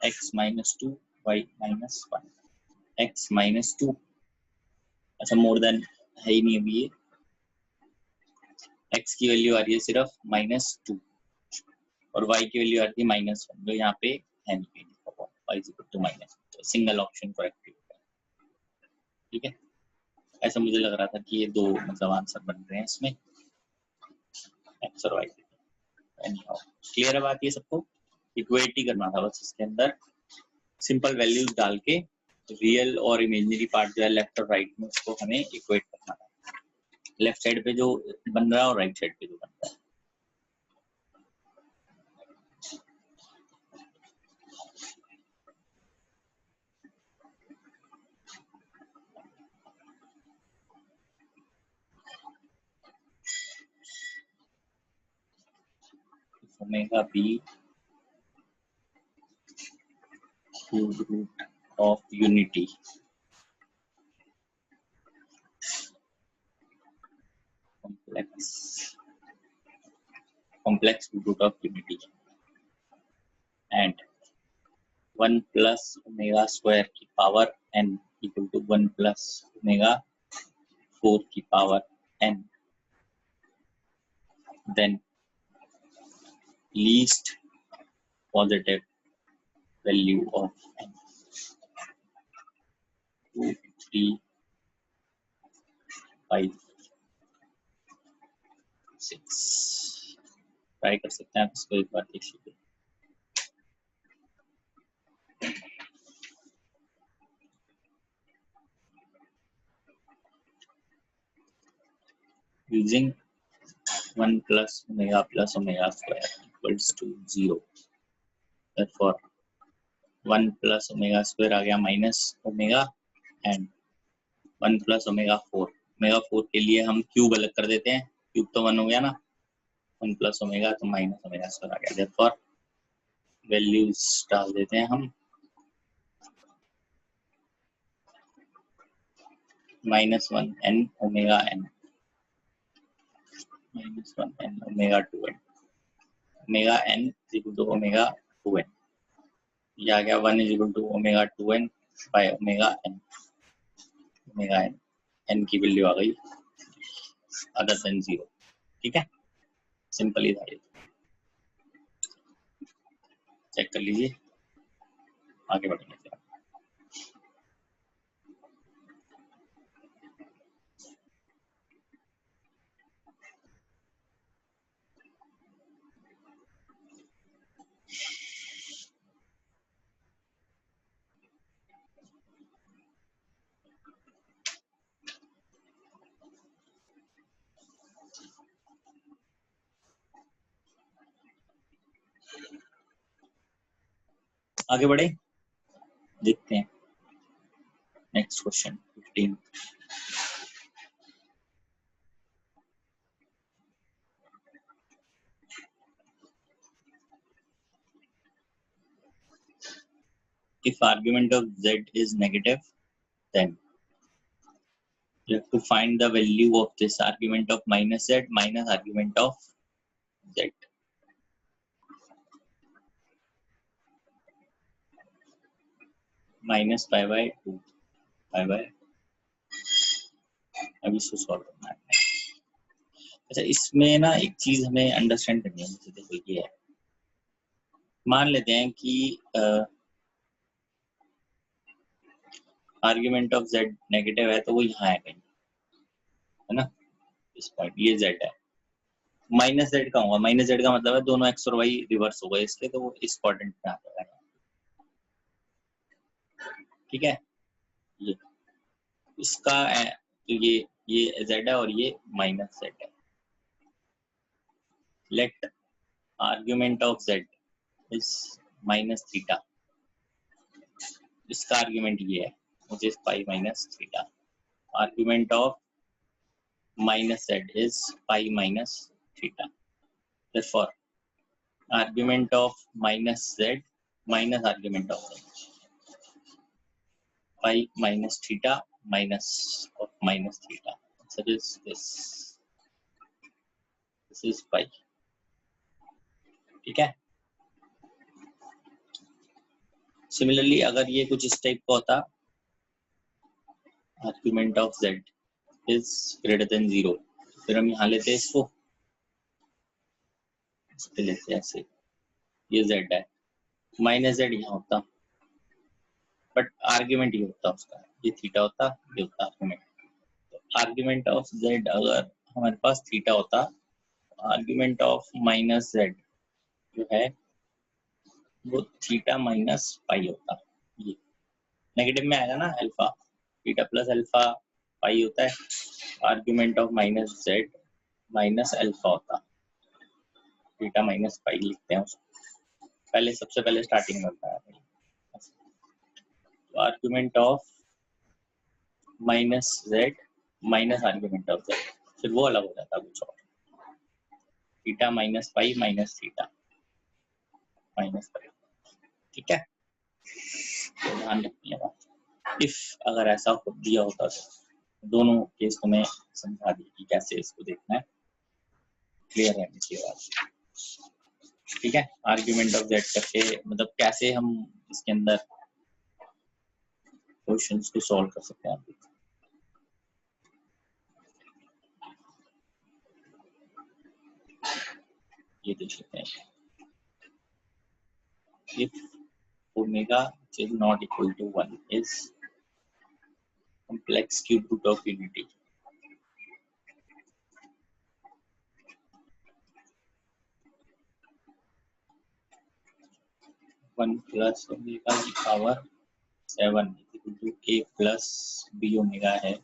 x -2 y -1, x -2, अच्छा मोर देन है ही नहीं अभी ये, x की वैल्यू आ रही है सिर्फ -2 और y की वैल्यू आ रही है -1, जो यहाँ पे है नहीं, y is equal to -1, तो सिंगल ऑप्शन करेक्ट है। ठीक है, ऐसा मुझे लग रहा था कि ये दो मतलब आंसर बन रहे हैं इसमें, x और y। क्लियर है बात ये सबको, इक्वेट ही करना था बस इसके अंदर, सिंपल वैल्यूज डाल के रियल और इमेजिनरी पार्ट जो है लेफ्ट और राइट में उसको हमें इक्वेट करना है, लेफ्ट साइड पे जो बन रहा है और राइट साइड पे जो बन रहा है। Omega be cube root of unity complex root of unity and 1 plus omega square की power n equal to 1 plus omega 4 की power n, then least positive value of n 2 3 5 6 try कर सकते हैं आप इसको एक बार देख लीजिए। Using 1 plus omega square equals to 0, therefore 1 plus omega square आ गया minus omega and 1 plus omega 4, omega 4 के लिए हम क्यूब अलग कर देते हैं, क्यूब तो 1 हो गया ना, 1 plus ओमेगा तो माइनस ओमेगा स्क्वायर आ गया, therefore वैल्यूज डाल देते हैं हम -1 n omega n -1 n omega 2n, omega n is equal to omega 2n, ये आ गया 1 is equal to omega 2n by omega n, omega n की वैल्यू आ गई अदर देन 0। ठीक है, सिंपल ही था ये, चेक कर लीजिए, आगे बढ़ेंगे। आगे बढ़े, देखते हैं next question 15। If argument of z is negative, then you have to find the value of this argument of minus z minus argument of z. minus pi by 2 pi by, अब इसको सॉल्व करना है। अच्छा, इसमें ना एक चीज हमें अंडरस्टैंड करनी है, देखो ये है, मान लेते हैं कि आर्ग्यूमेंट ऑफ z नेगेटिव है तो वो यहाँ है कहीं, है ना, इस पॉइंट ये z है, माइनस z का होगा, माइनस z का मतलब है दोनों x और y रिवर्स हो गए इसके, तो वो इस क्वाड्रेंट में आ जाएगा। ठीक है, ये इसका तो ये z है और ये माइनस z है। Let argument of z is minus theta, इसका आर्ग्यूमेंट ये है which is pi minus theta, argument of minus z is pi minus theta, therefore argument of minus z minus argument of z, pi minus theta minus of minus theta, so this is pi। ठीक है, similarly अगर ये कुछ इस type का होता, argument of z is greater than 0, फिर हम यहाँ लेते हैं इसको, इस पे लेते हैं ऐसे, ये z है, माइनस z यहाँ होता, बट आर्ग्यूमेंट ये होता उसका, ये थीटा होता, ये होता आर्ग्यूमेंट। तो आर्ग्यूमेंट ऑफ z अगर हमारे पास थीटा होता, आर्ग्यूमेंट ऑफ माइनस z जो है वो थीटा माइनस पाई होता, ये नेगेटिव में आएगा ना, अल्फा थीटा प्लस अल्फा पाई होता है, argument of minus z minus alpha होता, थीटा माइनस पाई लिखते हैं उसको, पहले सबसे पहले स्टार्टिंग में होता है। तो argument of minus z minus argument of z, फिर वो अलग हो जाता कुछ और, थीटा माइनस पाई माइनस थीटा माइनस पाई। ठीक है, तो ध्यान रखिएगा, इफ अगर ऐसा दिया होता तो दोनों केस तुम्हें समझा दी कि कैसे इसको देखना है। क्लियर है ये बात, ठीक है। आर्ग्यूमेंट ऑफ जेड करके मतलब कैसे हम इसके अंदर क्वेश्चंस को सॉल्व कर सकते हैं। ये देख सकते हैं, if omega is not equal to 1 is complex cube root of unity. One plus omega की power 7 equal to a plus b omega है,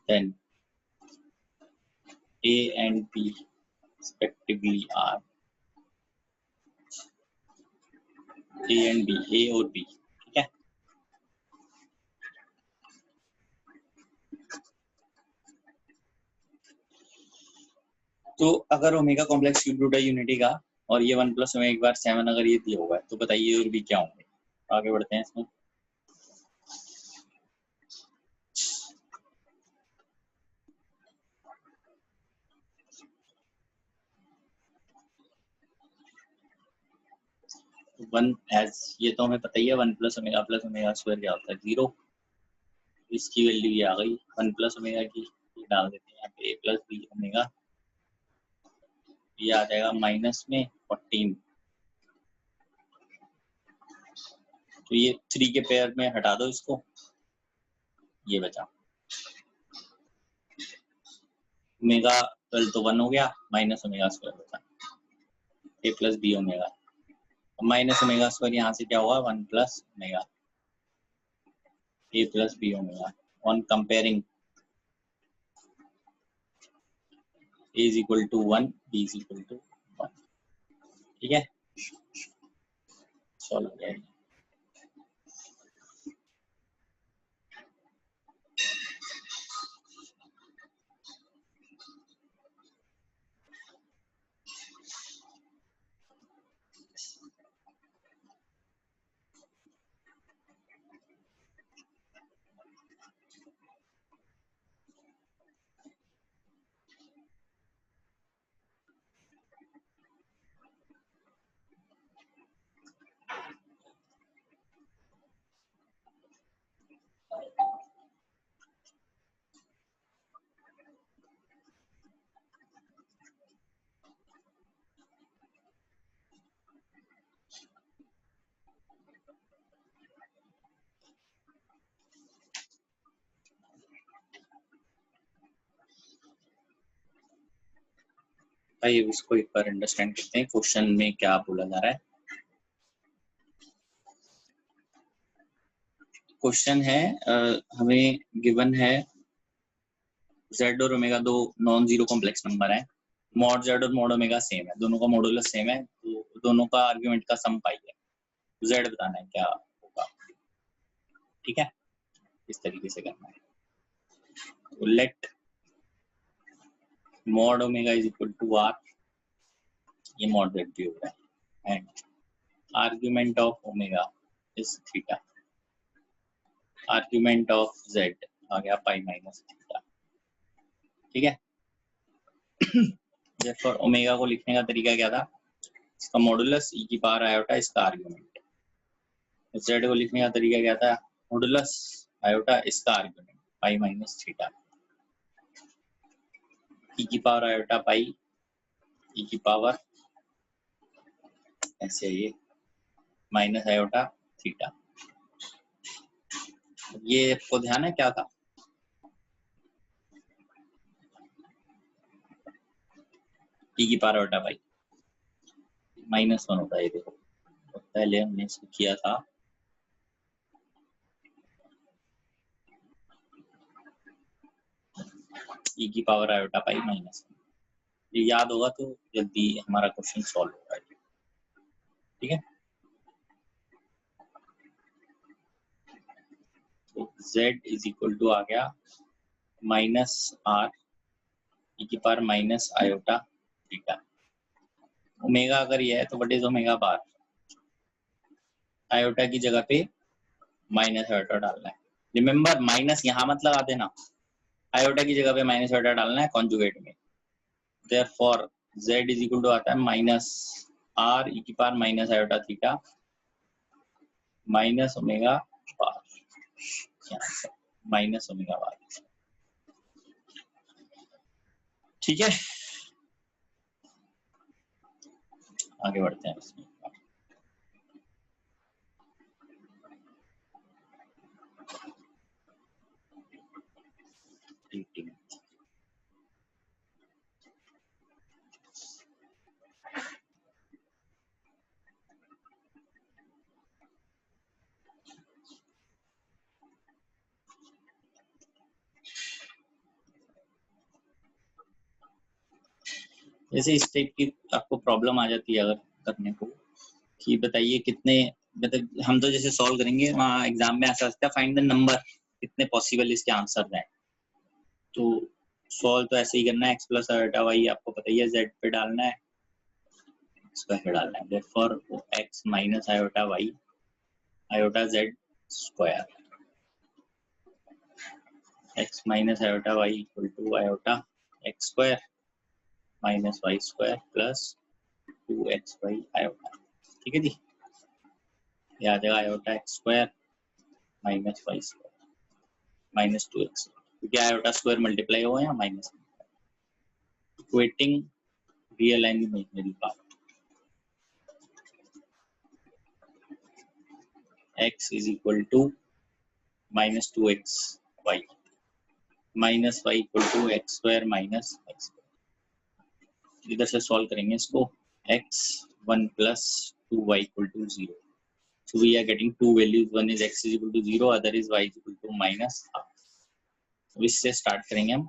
then a and b respectively are a and b, a और b, ठीक है। तो अगर omega complex cube root है unity का और ये 1 प्लस ओमेगा एक बार 7 अगर ये दिया हुआ है तो बताइए और भी क्या होंगे। आगे बढ़ते हैं इसमें। वन एज ये तो हमें पता ही है, 1 प्लस ओमेगा स्क्वायर क्या होता है 0। इसकी वैल्यू ये आ गई 1 प्लस ओमेगा की, डाल देते हैं यहाँ पे a प्लस बी ओमेगा, ये आ जाएगा माइनस में 14। तो ये 3 के पेयर में हटा दो इसको, ये बचा ओमेगा 12 तो 1 हो गया, माइनस ओमेगा स्क्वायर होता है a plus b omega, minus omega square यहाँ से क्या हुआ 1 plus omega a plus b omega. On comparing a is equal to 1, b is equal to 1, ठीक है। सॉल्व हो गया। आइए इसको एक बार अंडरस्टैंड करते हैं, क्वेश्चन में क्या बोला जा रहा है। क्वेश्चन है हमें गिवन है z और ओमेगा दो नॉन जीरो कॉम्प्लेक्स नंबर है, मॉड z और मॉड ओमेगा सेम है, दोनों का मॉडुलस सेम है, तो दोनों का आर्गुमेंट का सम पाई है, z बताना है क्या होगा, ठीक है। इस तरीके से करना है। तो let mod omega is equal to r, ये मॉड z भी होगा, and argument of omega is theta, argument of z आ गया पाई माइनस थीटा, ठीक है। therefore ओमेगा को लिखने का तरीका क्या था, इसका मॉडुलस e की पावर आयोटा इसका आर्गुमेंट, z को लिखने का तरीका क्या था, मॉडुलस आयोटा इसका आर्गुमेंट पाई माइनस थीटा, e की पावर आयोटा पाई, e की पावर ऐसे ये माइनस आयोटा थीटा। ये आपको ध्यान है क्या था, e की पावर आयोटा पाई -1 होता है, ये देखो पहले हमने इसको किया था, e की पावर आयोटा पाई -1, ये याद होगा तो जल्दी हमारा क्वेश्चन सॉल्व होगा, ठीक है। तो z इज इक्वल टू आ गया माइनस r e की power minus iota theta, omega अगर ये है तो what is omega bar, iota की जगह पे माइनस आयोटा डालना है, रिमेम्बर माइनस यहाँ मत लगा देना, आयोटा की जगह पे माइनस आयोटा डालना है कॉन्जुगेट में, therefore z is equal to आता है माइनस आर ई की power minus iota theta minus omega bar, minus omega bar. ठीक है, आगे बढ़ते हैं इसमें। जैसे इस टाइप की आपको प्रॉब्लम आ जाती है अगर करने को कि बताइए कितने, मतलब हम तो जैसे सॉल्व करेंगे वहाँ एग्जाम में ऐसा सकता है फाइंड द नंबर, कितने पॉसिबल इसके आंसर हैं। तो सॉल्व तो ऐसे ही करना है, एक्स प्लस आयोटा वाई आपको पता ही है, जेड पे डालना है, एक्स पे डालना है, therefore x minus iota y iota z square, x minus iota y equal to iota x square minus y square plus 2x y iota. ठीक है जी, ये आ जाएगा iota x square minus y square minus 2x, क्योंकि iota square multiply हुआ है माइनस, equating real and imaginary part. x is equal to minus 2x y minus y equal to x square minus x, इधर से solve करेंगे इसको, x 1 plus 2y equal to 0. So we are getting two values, one is x is equal to 0, other is y is equal to minus half. तो इससे start करेंगे हम,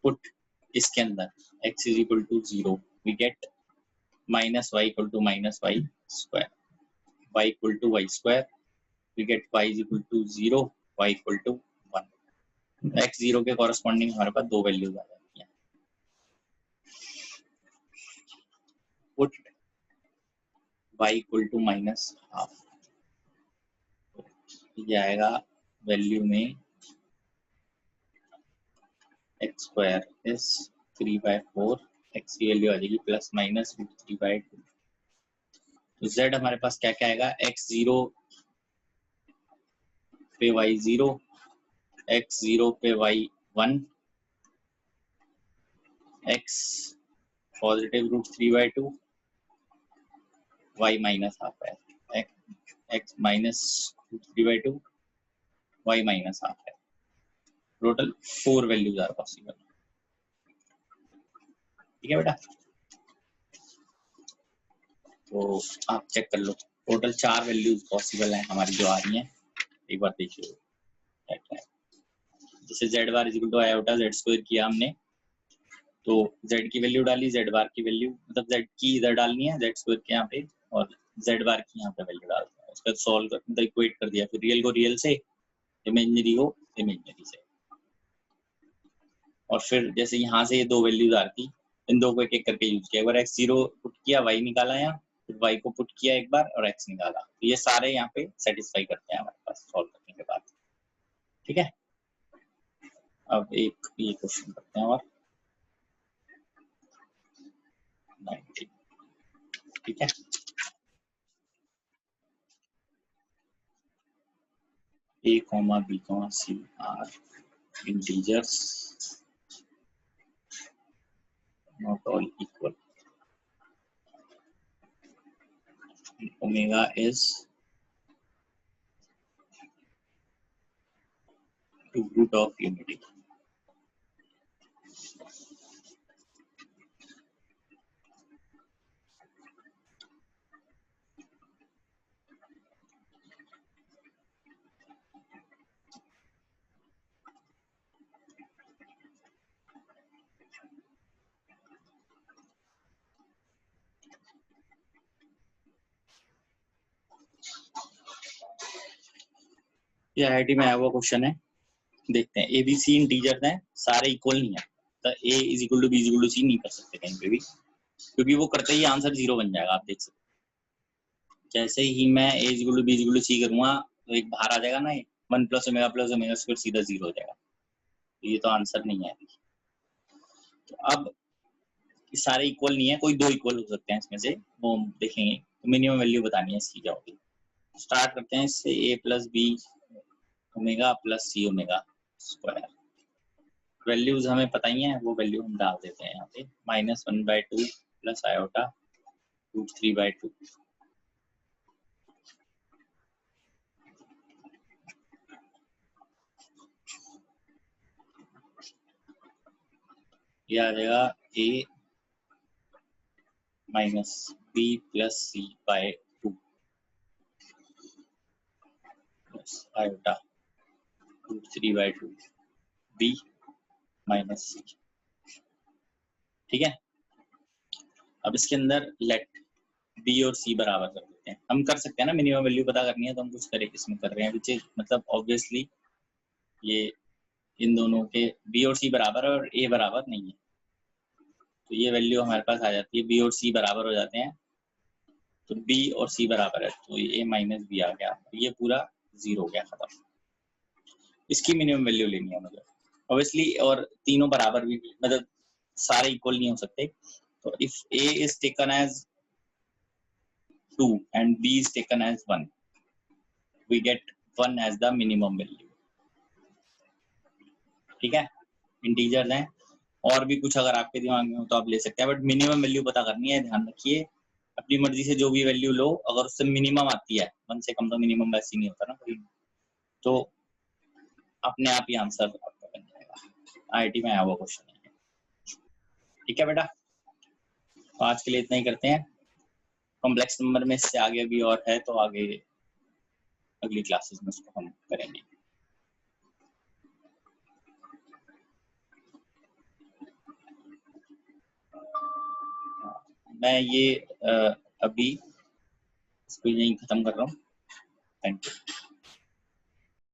put इसके अंदर x is equal to 0, we get minus y equal to minus y square, y equal to y square, we get y is equal to 0, y equal to 1. x 0 के corresponding हमारे पास दो values आ जाती हैं, put y equal to minus half, ये आएगा value में x square is 3/4, x की value आ जाएगी प्लस माइनस 3/2। तो z हमारे पास क्या क्या आएगा, x 0 पे y 0, x 0 पे y 1, x positive root 3/2, y minus half है, x minus 3/2, y minus half है, टोटल 4 वैल्यूज आर पॉसिबल। ठीक है बेटा, तो आप चेक कर लो, टोटल 4 वैल्यूज पॉसिबल हैं हमारी जो आ रही हैं, एक बार देखिए क्या क्या है। जैसे z bar equal to iota z square किया हमने, तो जेड की वैल्यू डाली, जेड बार की वैल्यू, मतलब जेड की इधर डालनी है, जेड स्क्वायर के यहाँ पे, और जेड बार की यहाँ पे वैल्यू डालते हैं, उसका सॉल्व कर, मतलब इक्वेट कर दिया, फिर रियल को रियल से, इमेजिनरी को इमेजिनरी से, और फिर जैसे यहाँ से ये दो वैल्यूज आ रही, इन दो को एक एक करके यूज किया, एक बार x 0 पुट किया, y निकाला यहाँ, फिर y को पुट किया एक बार और x निकाला, तो ये सारे यहाँ पे सेटिस्फाई करते हैं हमारे पास सॉल्व करने के बाद। ठीक है, अब एक ये क्वेश्चन करते हैं और 19, ठीक है, a, b, c are integers not all equal, omega is the root of unity. ये आईआईटी में आया हुआ क्वेश्चन है, देखते हैं। एबीसी इंटीजर्स हैं, सारे इक्वल नहीं है, तो A is equal to B is equal to C नहीं कर सकते कहीं पे भी, क्योंकि वो करते ही आंसर 0 बन जाएगा। आप देख सकते हैं, जैसे ही मैं A is equal to B is equal to C करूंगा तो एक बाहर आ जाएगा ना, 1 प्लस ओमेगा स्क्वायर सीधा 0 हो जाएगा, तो ये तो आंसर नहीं है। तो अब सारे इक्वल नहीं है, कोई दो इक्वल हो सकते हैं इसमें से, वो हम देखेंगे। तो मिनिमम वैल्यू बतानी है इसकी क्या होगी। स्टार्ट करते हैं इससे, a plus b omega plus c omega square. Values हमें पता ही है, वो वैल्यू हम डाल देते हैं यहाँ पे, -1/2 प्लस आयोटा √3/2। ये आ जाएगा a minus B plus C by 2 plus iota √3/2 b minus C. ठीक है, अब इसके अंदर लेट बी और सी बराबर कर देते हैं। हम कर सकते हैं ना, मिनिमम वैल्यू पता करनी है तो हम कुछ करें इसमें कर रहे हैं, विच इज मतलब ऑब्वियसली ये इन दोनों के बी और सी बराबर है और ए बराबर नहीं है, तो ये वैल्यू हमारे पास आ जाती है, बी और सी बराबर हो जाते हैं, तो बी और सी बराबर है, तो ये a माइनस बी आ गया, ये पूरा 0 हो गया, खत्म। इसकी मिनिमम वैल्यू लेनी है मुझे ऑब्वियसली, और तीनों बराबर भी मतलब सारे इक्वल नहीं हो सकते, तो if a is taken as 2 and b is taken as 1, we get 1 as the minimum value। ठीक है, इंटीजर्स हैं, और भी कुछ अगर आपके दिमाग में हो तो आप ले सकते हैं, बट मिनिमम वैल्यू पता करनी है। ध्यान रखिए, अपनी मर्जी से जो भी वैल्यू लो, अगर उससे मिनिमम आती है, 1 से कम तो मिनिमम वैसे नहीं होता ना कोई, तो अपने आप ही आंसर आपका बन जाएगा। IIT में आया हुआ क्वेश्चन है। ठीक है बेटा, तो आज के लिए इतना ही करते हैं। कॉम्प्लेक्स नंबर में इससे आगे भी और है, तो आगे अगली क्लासेस में उसको हम करेंगे। मैं ये अभी इसको यहीं खत्म कर रहा हूँ। Thank you.